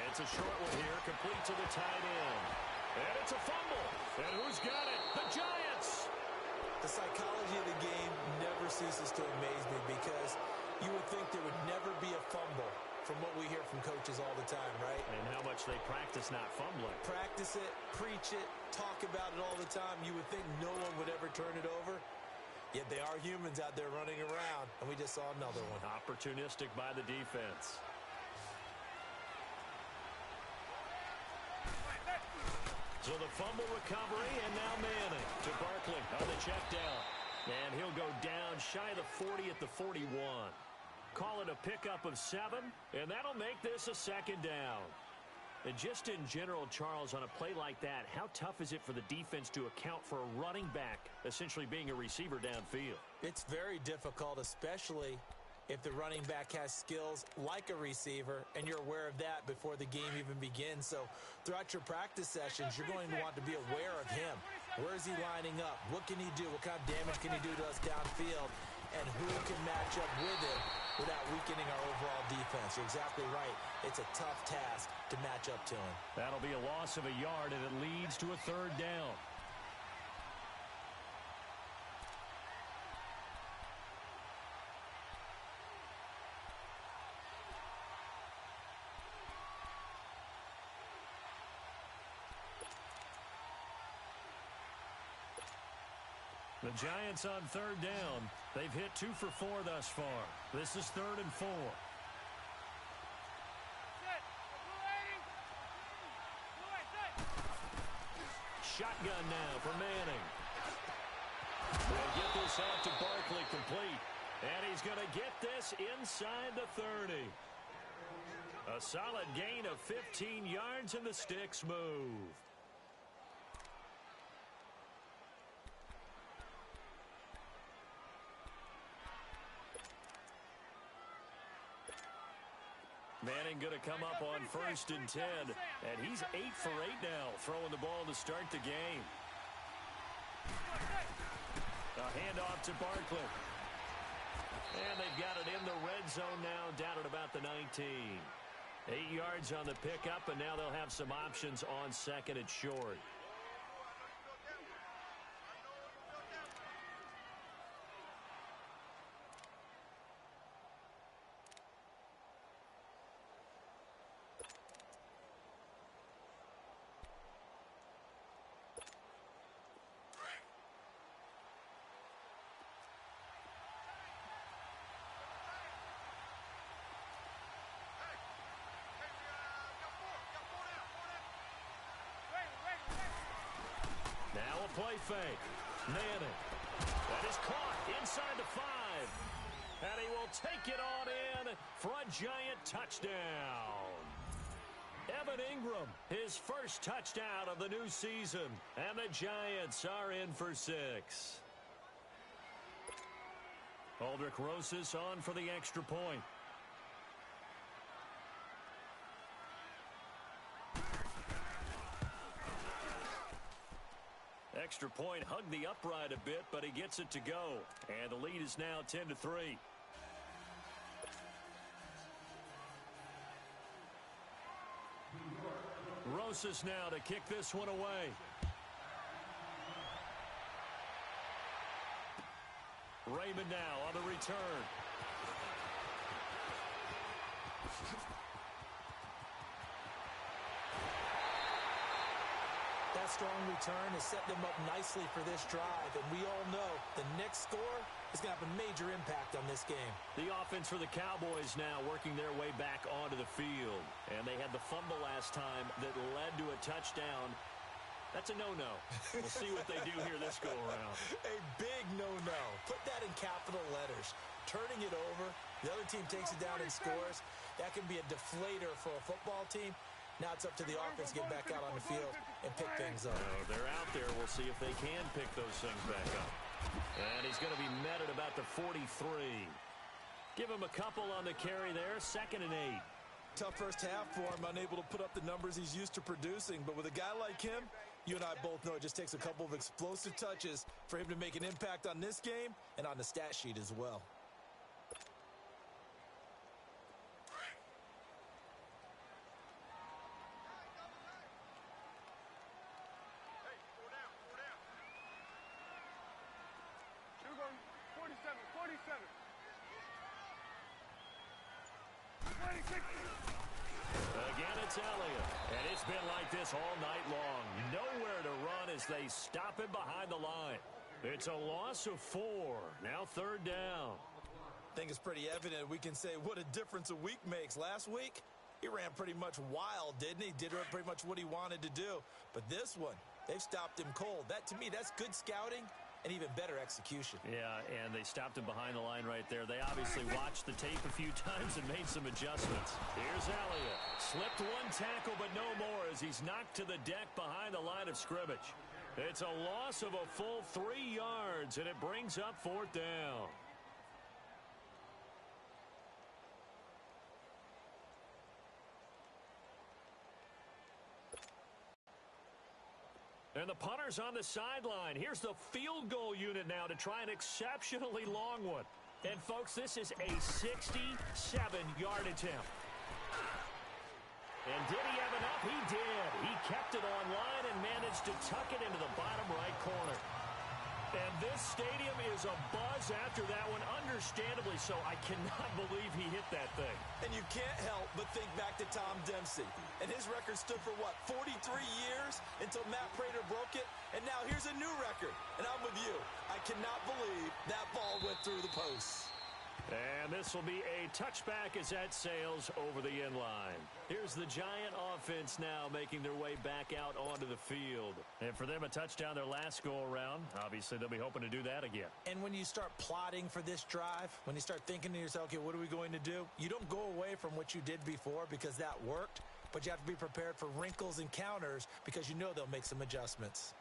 It's a short one here, complete to the tight end. And it's a fumble. And who's got it? The Giants! The psychology of the game never ceases to amaze me because you would think there would never be a fumble from what we hear from coaches all the time, right? And how much they practice not fumbling. Practice it, preach it, talk about it all the time. You would think no one would ever turn it over. Yet they are humans out there running around, and we just saw another one. Opportunistic by the defense. So the fumble recovery, and now Manning to Barkley on the check down. And he'll go down shy of the 40 at the 41. Call it a pickup of 7, and that'll make this a second down. And just in general, Charles, on a play like that, how tough is it for the defense to account for a running back essentially being a receiver downfield? It's very difficult, especially if the running back has skills like a receiver, and you're aware of that before the game even begins. So throughout your practice sessions, you're going to want to be aware of him. Where is he lining up? What can he do? What kind of damage can he do to us downfield? And who can match up with him without weakening our overall defense? You're exactly right. It's a tough task to match up to him. That'll be a loss of a yard, and it leads to a third down. The Giants on third down. They've hit 2 for 4 thus far. This is 3rd and 4. shotgun now for Manning. They'll get this out to Barkley complete. And he's going to get this inside the 30. A solid gain of 15 yards, and the sticks move. Manning going to come up on 1st and 10, and he's 8 for 8 now, throwing the ball to start the game. A handoff to Barkley. And they've got it in the red zone now, down at about the 19. 8 yards on the pickup, and now they'll have some options on 2nd and short. Now a play fake. Manning. That is caught inside the 5. And he will take it on in for a giant touchdown. Evan Ingram, his first touchdown of the new season. And the Giants are in for 6. Aldrich Rosas on for the extra point. Extra point hugged the upright a bit, but he gets it to go. And the lead is now 10-3. Rosas now to kick this one away. Raymond now on the return. That strong return has set them up nicely for this drive, and we all know the next score is going to have a major impact on this game. The offense for the Cowboys now working their way back onto the field. And they had the fumble last time that led to a touchdown. That's a no-no. We'll see what they do here this go-around. A big no-no. Put that in capital letters. Turning it over, the other team takes it down and scores. That can be a deflator for a football team. Now it's up to the offense to get back out on the field and pick things up. They're out there. We'll see if they can pick those things back up. And he's going to be met at about the 43. Give him a couple on the carry there. 2nd and 8. Tough first half for him, unable to put up the numbers he's used to producing. But with a guy like him, you and I both know it just takes a couple of explosive touches for him to make an impact on this game and on the stat sheet as well. Again, it's Elliott. And it's been like this all night long. Nowhere to run as they stop him behind the line. It's a loss of 4. Now 3rd down. I think it's pretty evident we can say what a difference a week makes. Last week, he ran pretty much wild, didn't he? Did pretty much what he wanted to do. But this one, they've stopped him cold. That, to me, that's good scouting and even better execution. Yeah, and they stopped him behind the line right there. They obviously watched the tape a few times and made some adjustments. Here's Elliott. Slipped one tackle, but no more as he's knocked to the deck behind the line of scrimmage. It's a loss of a full 3 yards, and it brings up 4th down. And the punter's on the sideline. Here's the field goal unit now to try an exceptionally long one. And, folks, this is a 67-yard attempt. And did he have enough? He did. He kept it on line and managed to tuck it into the bottom right corner. And this stadium is abuzz after that one, understandably so. I cannot believe he hit that thing. And you can't help but think back to Tom Dempsey. And his record stood for, what, 43 years until Matt Prater broke it? And now here's a new record. And I'm with you. I cannot believe that ball went through the posts. And this will be a touchback as that sails over the end line. Here's the Giant offense now making their way back out onto the field. And for them, a touchdown their last go-around. Obviously, they'll be hoping to do that again. And when you start plotting for this drive, when you start thinking to yourself, okay, what are we going to do? You don't go away from what you did before because that worked, but you have to be prepared for wrinkles and counters because you know they'll make some adjustments.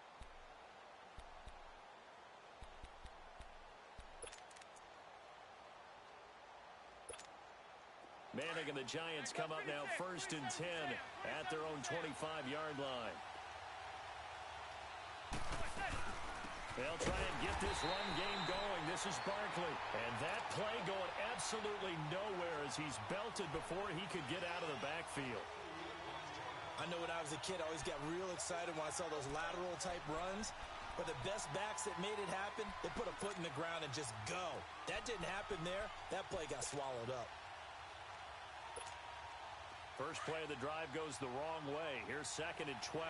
Manning and the Giants come up now 1st and 10 at their own 25-yard line. They'll try and get this run game going. This is Barkley. And that play going absolutely nowhere as he's belted before he could get out of the backfield. I know when I was a kid, I always got real excited when I saw those lateral-type runs. But the best backs that made it happen, they put a foot in the ground and just go. That didn't happen there. That play got swallowed up. First play of the drive goes the wrong way. Here's 2nd and 12.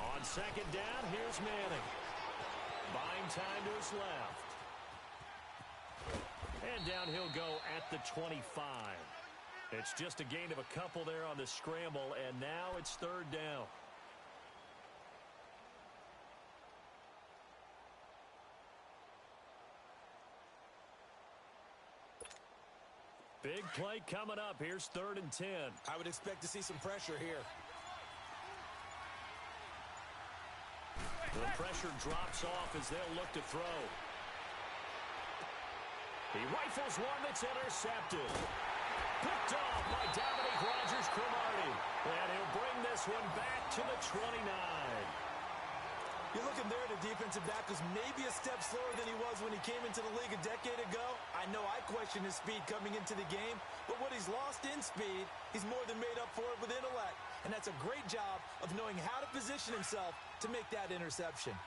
On 2nd down, here's Manning. Buying time to his left. And down he'll go at the 25. It's just a gain of a couple there on the scramble, and now it's 3rd down. Big play coming up. Here's 3rd and 10. I would expect to see some pressure here. The pressure drops off as they'll look to throw. He rifles one that's intercepted. Picked off by Dominique Rodgers-Cromartie. And he'll bring this one back to the 29. You're looking there at a defensive back who's maybe a step slower than he was when he came into the league a decade ago. I know I questioned his speed coming into the game, but what he's lost in speed, he's more than made up for it with intellect. And that's a great job of knowing how to position himself to make that interception.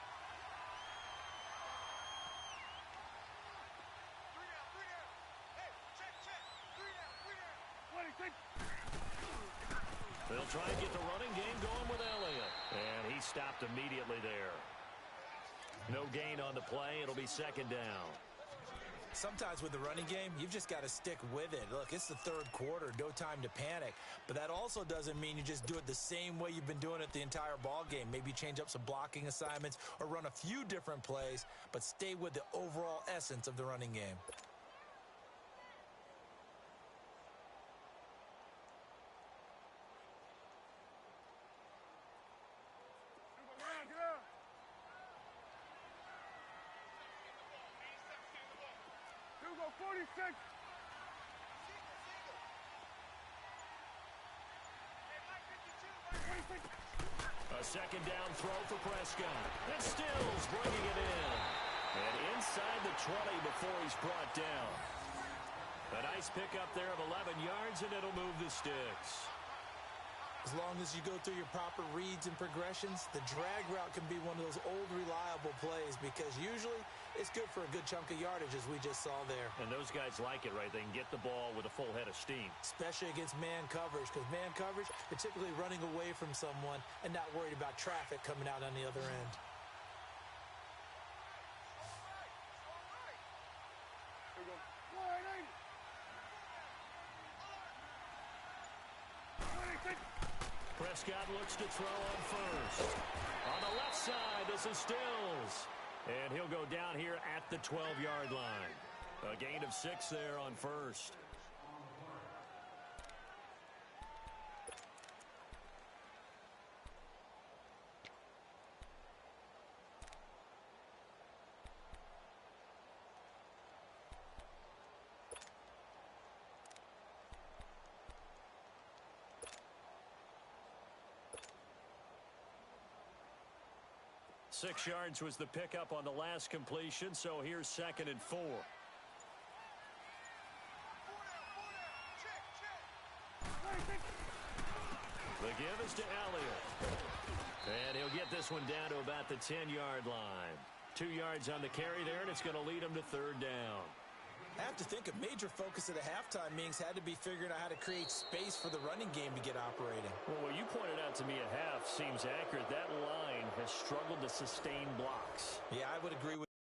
They'll try and get the running game going with Elliott. And he stopped immediately there. No gain on the play. It'll be 2nd down. Sometimes with the running game, you've just got to stick with it. Look, it's the 3rd quarter, no time to panic. But that also doesn't mean you just do it the same way you've been doing it the entire ball game. Maybe change up some blocking assignments or run a few different plays, but stay with the overall essence of the running game. Go 46. A 2nd down throw for Prescott. And Stills bringing it in. And inside the 20 before he's brought down. A nice pickup there of 11 yards, and it'll move the sticks. As long as you go through your proper reads and progressions, the drag route can be one of those old reliable plays because usually it's good for a good chunk of yardage, as we just saw there. And those guys like it, right? They can get the ball with a full head of steam. Especially against man coverage, because man coverage, they're typically running away from someone and not worried about traffic coming out on the other end. Prescott looks to throw on first. On the left side, this is Stills. And he'll go down here at the 12-yard line. A gain of 6 there on first. Six yards was the pickup on the last completion, so here's 2nd and 4. The give is to Elliott. And he'll get this one down to about the 10-yard line. 2 yards on the carry there, and it's going to lead him to 3rd down. I have to think a major focus at a halftime meetings had to be figuring out how to create space for the running game to get operating. Well, what you pointed out to me at half seems accurate. That line has struggled to sustain blocks. Yeah, I would agree with that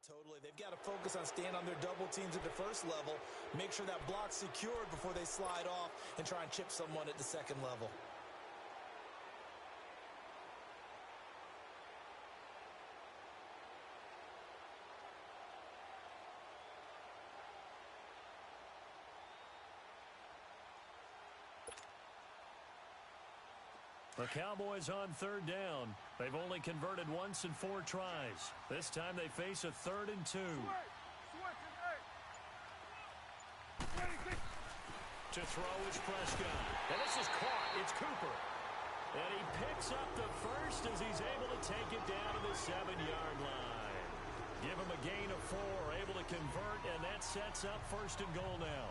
totally. They've got to focus on staying on their double teams at the first level, make sure that block's secured before they slide off and try and chip someone at the second level. The Cowboys on third down. They've only converted once in 4 tries. This time they face a 3rd and 2. To throw is Prescott. And this is caught. It's Cooper. And he picks up the first as he's able to take it down to the 7-yard line. Give him a gain of 4, able to convert, and that sets up 1st and goal now.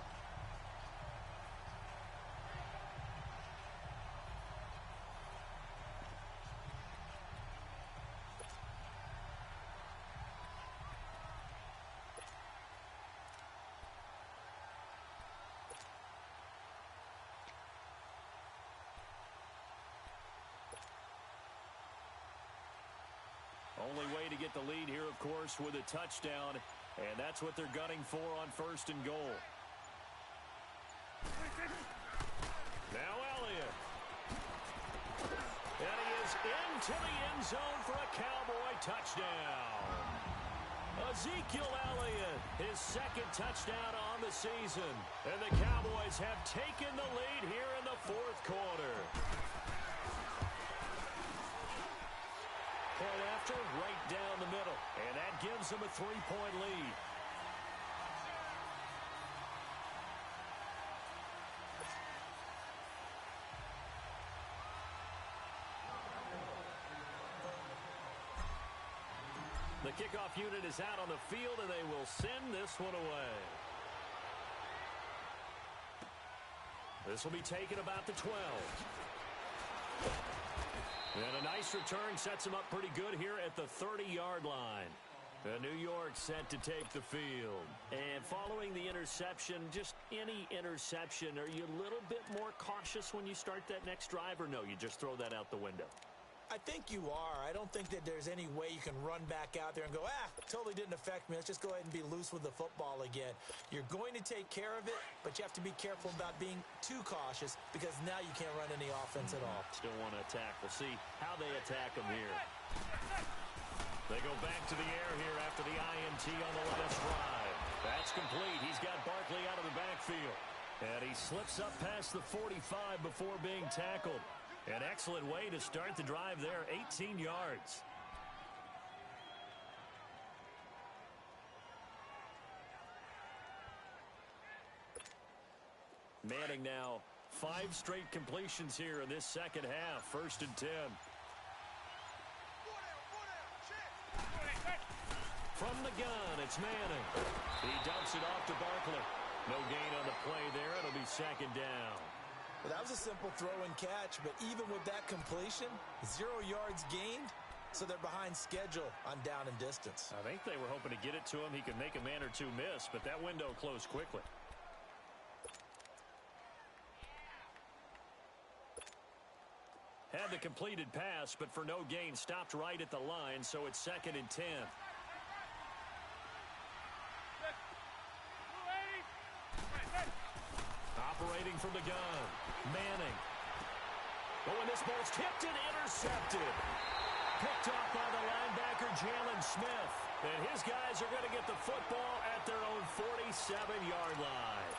Only way to get the lead here, of course, with a touchdown, and that's what they're gunning for on 1st and goal. Now Elliott. And he is into the end zone for a Cowboy touchdown. Ezekiel Elliott, his 2nd touchdown on the season. And the Cowboys have taken the lead here in the 4th quarter. Point after, right down the middle. And that gives them a 3-point lead. The kickoff unit is out on the field, and they will send this one away. This will be taken about the 12. And a nice return sets him up pretty good here at the 30-yard line. New York set to take the field. And following the interception, just any interception, are you a little bit more cautious when you start that next drive, or no, you just throw that out the window? I think you are. I don't think that there's any way you can run back out there and go, totally didn't affect me. Let's just go ahead and be loose with the football again. You're going to take care of it, but you have to be careful about being too cautious because now you can't run any offense at all. Still want to attack. We'll see how they attack them here. They go back to the air here after the INT on the last drive. That's complete. He's got Barkley out of the backfield. And he slips up past the 45 before being tackled. An excellent way to start the drive there, 18 yards. Manning now 5 straight completions here in this second half, 1st and 10. From the gun, it's Manning. He dumps it off to Barkley. No gain on the play there. It'll be second down. Well, that was a simple throw and catch, but even with that completion, 0 yards gained, so they're behind schedule on down and distance. I think they were hoping to get it to him. He could make a man or two miss, but that window closed quickly. Had the completed pass, but for no gain, stopped right at the line, so it's 2nd and 10. Operating from the gun, Manning. But when this ball's tipped and intercepted. Picked off by the linebacker, Jalen Smith. And his guys are going to get the football at their own 47-yard line.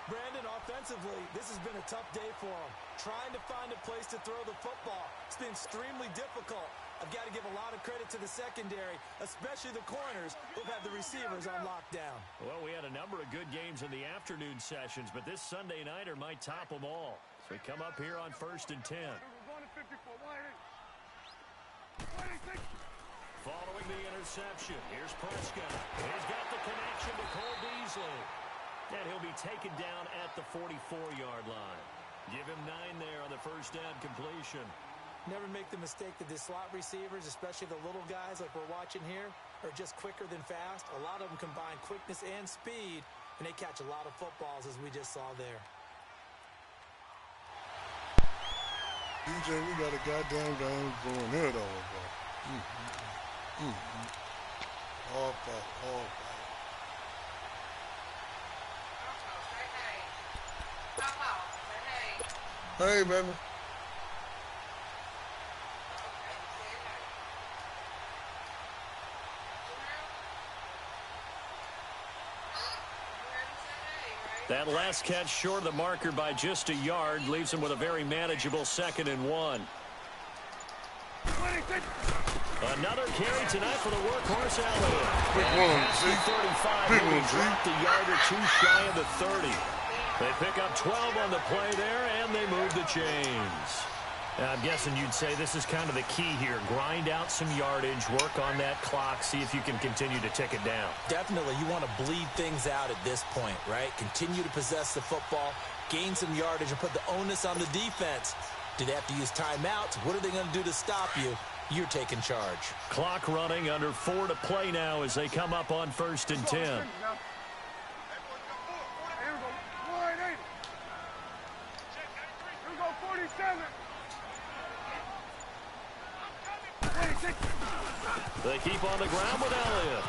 Brandon, offensively, this has been a tough day for him. Trying to find a place to throw the football. It's been extremely difficult. I've got to give a lot of credit to the secondary, especially the corners who've had the receivers on lockdown. Well, we had a number of good games in the afternoon sessions, but this Sunday nighter might top them all. So we come up here on 1st and 10. Following the interception, here's Prescott. He's got the connection to Cole Beasley. And he'll be taken down at the 44-yard line. Give him 9 there on the first down completion. Never make the mistake that the slot receivers, especially the little guys like we're watching here, are just quicker than fast. A lot of them combine quickness and speed, and they catch a lot of footballs, as we just saw there. DJ, we got a goddamn game going here, though, bro. All fight. Hey, baby. That last catch short of the marker by just a yard leaves him with a very manageable 2nd and 1. Another carry tonight for the workhorse Elliott. Big one, Z. 35. Big one, dropped a yard or two shy of the 30. They pick up 12 on the play there, and they move the chains. Now, I'm guessing you'd say this is kind of the key here. Grind out some yardage, work on that clock, see if you can continue to tick it down. Definitely. You want to bleed things out at this point, right? Continue to possess the football, gain some yardage, and put the onus on the defense. Do they have to use timeouts? What are they going to do to stop you? You're taking charge. Clock running, under 4 to play now as they come up on 1st and 10. They keep on the ground with Elliott.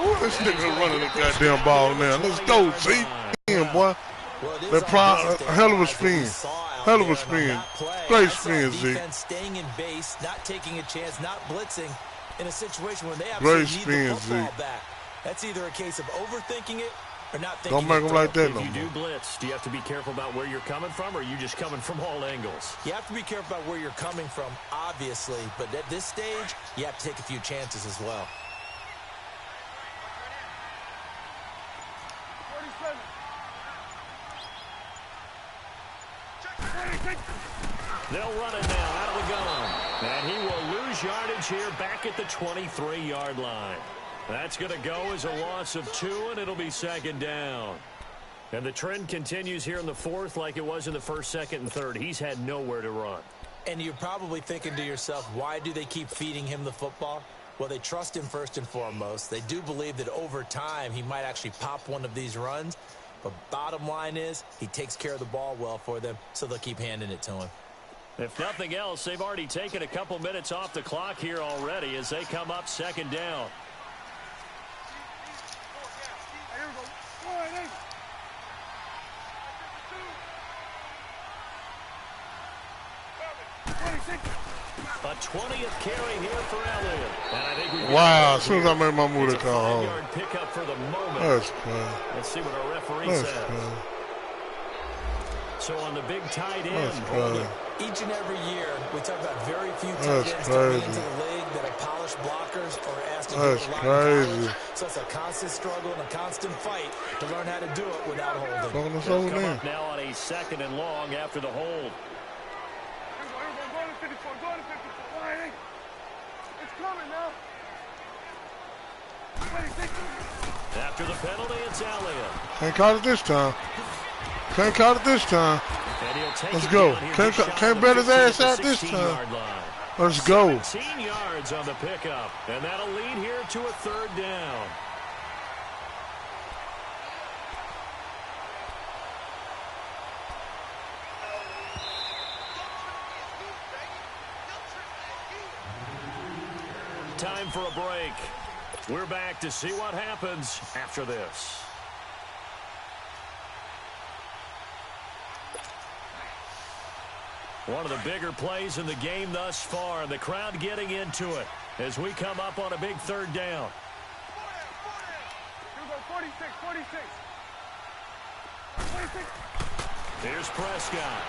Ooh, this nigga running the goddamn ball now. Let's go, see? Damn, boy. Hell of a spin. Hell of a spin. Great spin, Z. Staying in base, not taking a chance, not blitzing in a situation where they absolutely need the football back. That's either a case of overthinking it or not thinking. Don't make them like that no more. If you do blitz, do you have to be careful about where you're coming from, or are you just coming from all angles? You have to be careful about where you're coming from, obviously, but at this stage, you have to take a few chances as well. They'll run it now out of the gun. And he will lose yardage here back at the 23-yard line. That's going to go as a loss of 2, and it'll be 2nd down. And the trend continues here in the 4th like it was in the 1st, 2nd, and 3rd. He's had nowhere to run. And you're probably thinking to yourself, why do they keep feeding him the football? Well, they trust him first and foremost. They do believe that over time he might actually pop one of these runs. But bottom line is he takes care of the ball well for them, so they'll keep handing it to him. If nothing else, they've already taken a couple minutes off the clock here already as they come up 2nd down. A 20th carry here for Elliott. And I think wow, as soon as I made my move, they call home. Pickup for the moment. That's crazy. Let's see what our referee says. So on the big tight end, each and every year we talk about very few tight ends coming into the league that are polished blockers or asked to do a lot of coverage. So it's a constant struggle and a constant fight to learn how to do it without holding. They'll come up now on a 2nd and long after the hold. It's coming now. After the penalty, it's Elliott. Can't call it this time. Can't call it this time. And he'll take Let's it go. down here. Can't bet his ass out this time. Let's go. 17 yards on the pickup. And that'll lead here to a third down. Time for a break. We're back to see what happens after this. One of the bigger plays in the game thus far. The crowd getting into it as we come up on a big third down. 46. Here's Prescott.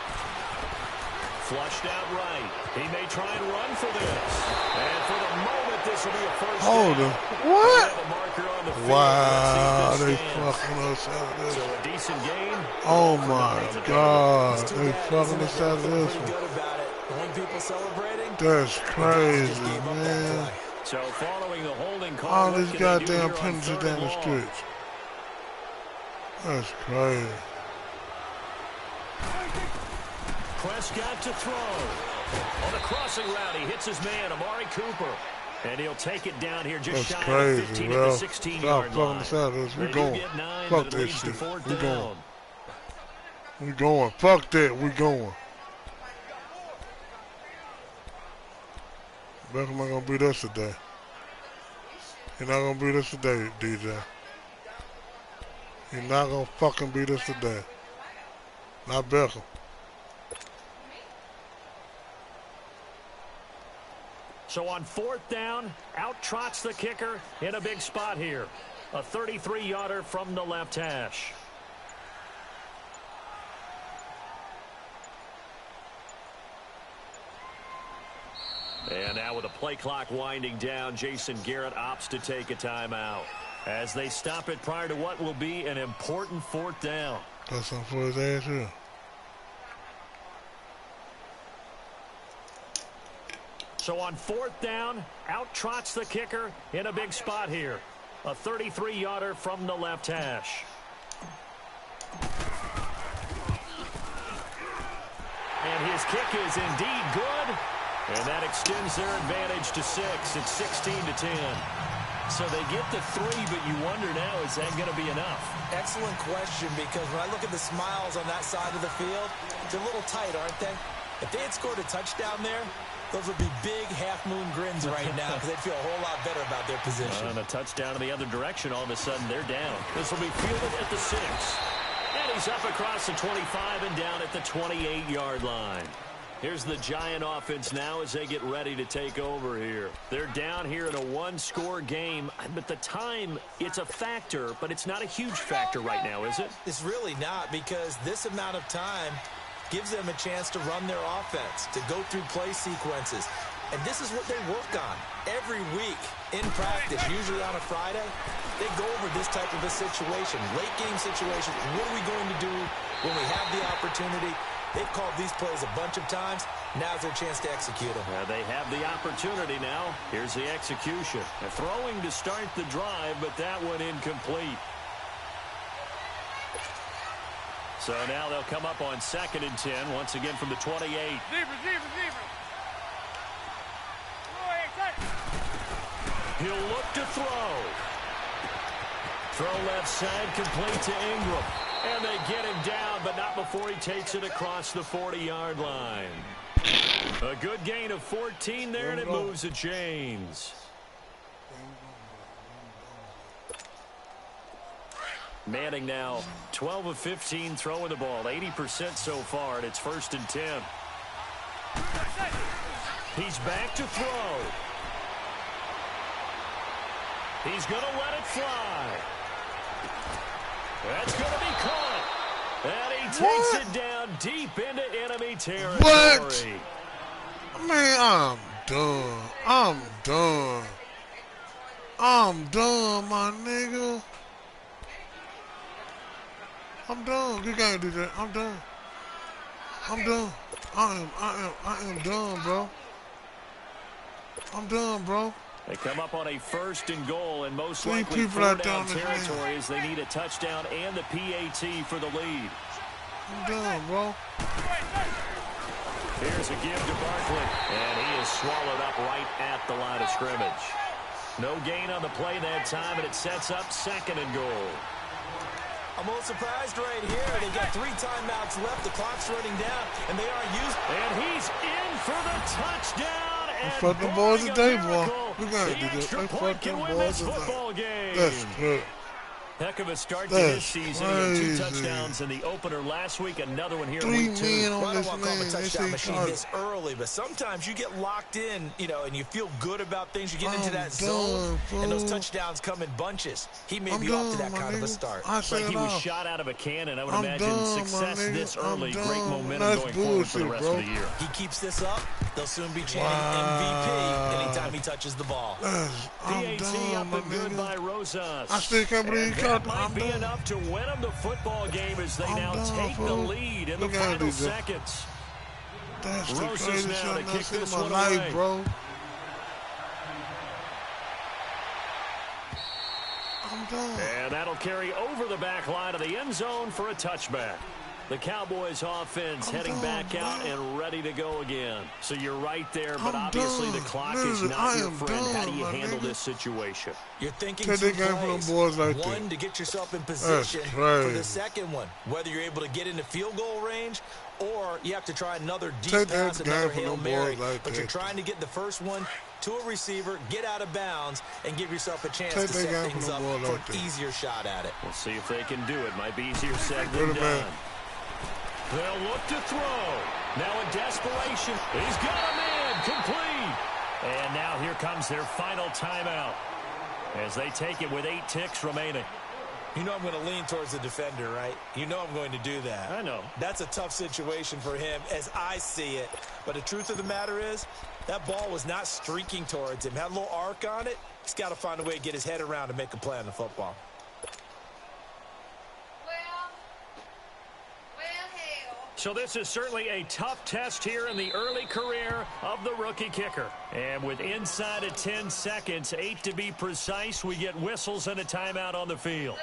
Flushed out right. He may try and run for this. And for the moment, this will be a first Hold down. on. What? The Wow, they fucking us out of this. So a decent game. Oh my God, they fucking us out of this one. Good about it. When people celebrating, That's crazy, man. So following the holding call, All what these can they do goddamn here on penalties third down and the long? stretch. That's crazy. Prescott to throw. On the crossing route, he hits his man, Amari Cooper. And he'll take it down here just That's shy of crazy, 15 bro. at the 16-yard Stop line. fucking us out of this. We They do going. get 9, Fuck but it that leads to shit. fourth We down. going. We going. Fuck that. We going. Beckham not gonna beat us today. He's not gonna beat us today, DJ. He's not gonna fucking beat us today. Not Beckham. So on fourth down, out trots the kicker in a big spot here. A 33-yarder from the left hash. And now with the play clock winding down, Jason Garrett opts to take a timeout as they stop it prior to what will be an important fourth down. Got something for his ass here. So on fourth down, out trots the kicker in a big spot here. A 33-yarder from the left hash. And his kick is indeed good. And that extends their advantage to 6. It's 16-10. So they get the 3, but you wonder now, is that going to be enough? excellent question, because when I look at the smiles on that side of the field, they're a little tight, aren't they? If they had scored a touchdown there, those would be big half-moon grins right now because they'd feel a whole lot better about their position. And a touchdown in the other direction, all of a sudden they're down. This will be fielded at the 6. And he's up across the 25 and down at the 28-yard line. Here's the Giant offense now as they get ready to take over here. They're down here in a one-score game, but the time, it's a factor, but it's not a huge factor right now, is it? It's really not, because this amount of time gives them a chance to run their offense, to go through play sequences. And this is what they work on every week in practice, usually on a Friday. They go over this type of a situation, late-game situation. What are we going to do when we have the opportunity? They've called these plays a bunch of times. Now's their chance to execute them. They have the opportunity now. Here's the execution. They're throwing to start the drive, but that one incomplete. So now they'll come up on 2nd and 10, once again from the 28. Zebra. He'll look to throw. Throw left side, complete to Ingram. And they get him down, but not before he takes it across the 40-yard line. A good gain of 14 there, and it moves the chains. Manning now 12 of 15 throwing the ball, 80% so far, and it's 1st and 10. He's back to throw. He's going to let it fly. That's going to be caught. And he takes it down deep into enemy territory. What? Man, I'm done. I'm done, my nigga. I'm done. You can't do that. I'm done. I am done, bro. I'm done, bro. They come up on a 1st and goal, and most Three likely people out 4 there down on this territory as they need a touchdown and the PAT for the lead. I'm done, bro. Here's a give to Barkley, and he is swallowed up right at the line of scrimmage. No gain on the play that time, and it sets up 2nd and goal. I'm a little surprised right here. They've got 3 timeouts left. The clock's running down, and they are used. And he's in for the touchdown. And Fuck them boys today, boy. miracle, We gotta the do this. extra They point fuck can them win boys this today. football game. That's good. Heck of a start to That's this season. He had 2 crazy. touchdowns in the opener last week. Another one here in 3 week 2. men Well, on I don't this want to call him a man. touchdown machine They this early, but sometimes you get locked in, you know, and you feel good about things. You get into that zone, and those touchdowns come in bunches. He may be off to that kind of a start. Like he was shot out of a cannon. I would imagine done, success my nigga. this I'm early. Great done. momentum That's going forward for the bullshit, rest bro. of the year. He keeps this up, they'll soon be chanting MVP anytime he touches the ball. I'm PAT done, up my and good nigga. by Rosas. I still can't believe And he that caught. might I'm be done. enough to win them the football game as they I'm now done, take the fool. lead in the Look at final these, seconds. That's the Rosas greatest now shit to I've kick ever seen in this my one life, away. bro. I'm done. And that'll carry over the back line of the end zone for a touchback. The Cowboys offense heading back out and ready to go again. So you're right there, but I'm obviously done. the clock is Literally, not I your am friend. How do you done, my handle nigga. this situation? You're thinking Take 2 that game plays. from them boys like that. One, to get yourself in position for crazy. the second one. Whether you're able to get into field goal range or you have to try another deep Take that pass, game another from Hail them Mary. boys like But you're that. trying to get the first one to a receiver, get out of bounds, and give yourself a chance Take to that set game things from up them boys for like an that. easier shot at it. We'll see if they can do it. Might be easier said than Good man. done. They'll look to throw. Now in desperation. He's got a man complete. And now here comes their final timeout as they take it with 8 ticks remaining. You know I'm going to lean towards the defender, right? You know I'm going to do that. I know. That's a tough situation for him as I see it. But the truth of the matter is, that ball was not streaking towards him. Had a little arc on it. He's got to find a way to get his head around and make a play on the football. So this is certainly a tough test here in the early career of the rookie kicker. And with inside of 10 seconds, 8 to be precise, we get whistles and a timeout on the field.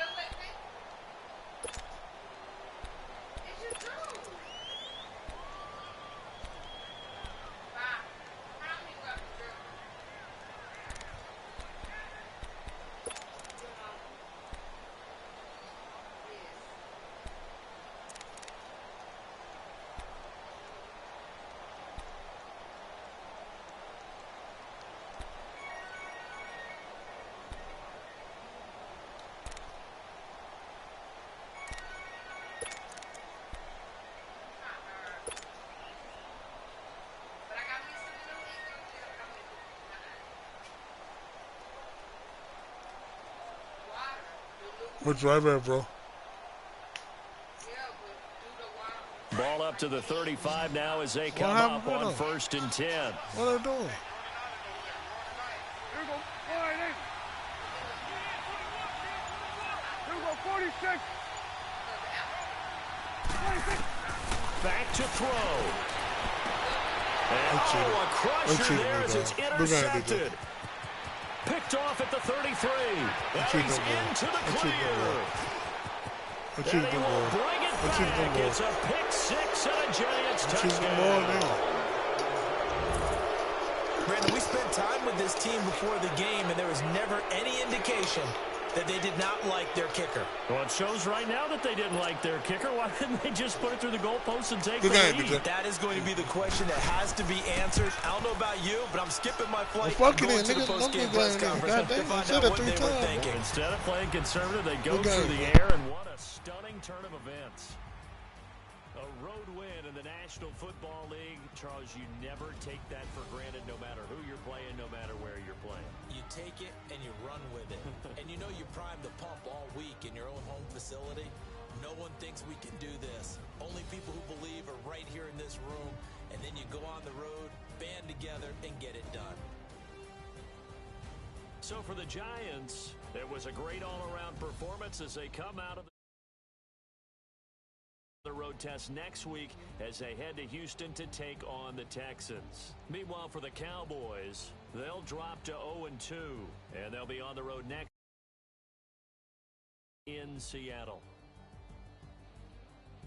What's right back, bro? Ball up to the 35 now as they come happened up to on them? 1st and 10. What are they doing? Here we go. All right, hey. Here we go, 46. 46. Back to throw. And cheated. a crusher cheated, there as bro. it's We gotta do intercepted. Picked off at the 33. And cheated, he's bro. into the I cheated, clear. bro. I And cheated he them will boys. bring it I cheated them back. boys. It's a pick 6 and a Giants I cheated them boys touchdown. now. Brandon, we spent time with this team before the game, and there was never any indication that they did not like their kicker. Well, it shows right now that they didn't like their kicker. Why didn't they just put it through the goalpost and take Good the game, lead? BJ. That is going to be the question that has to be answered. I don't know about you, but I'm skipping my flight Well, and fuck it going in, to the nigga. post-game Don't press be blaming conference nigga. to Goddamn, I find said out that what 3 they were times. thinking. Instead of playing conservative, they go Good through game. the air, and what a stunning turn of events. A road win in the National Football League. Charles, you never take that for granted no matter who you're playing, no matter where you're playing. You take it and you run with it. And you know you primed the pump all week in your own home facility. No one thinks we can do this. Only people who believe are right here in this room. And then you go on the road, band together, and get it done. So for the Giants, it was a great all-around performance as they come out of the The road test next week as they head to Houston to take on the Texans. Meanwhile, for the Cowboys, they'll drop to 0-2, and they'll be on the road next in Seattle.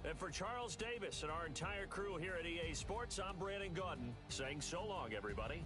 And for Charles Davis and our entire crew here at EA Sports, I'm Brandon Gaudin saying so long, everybody.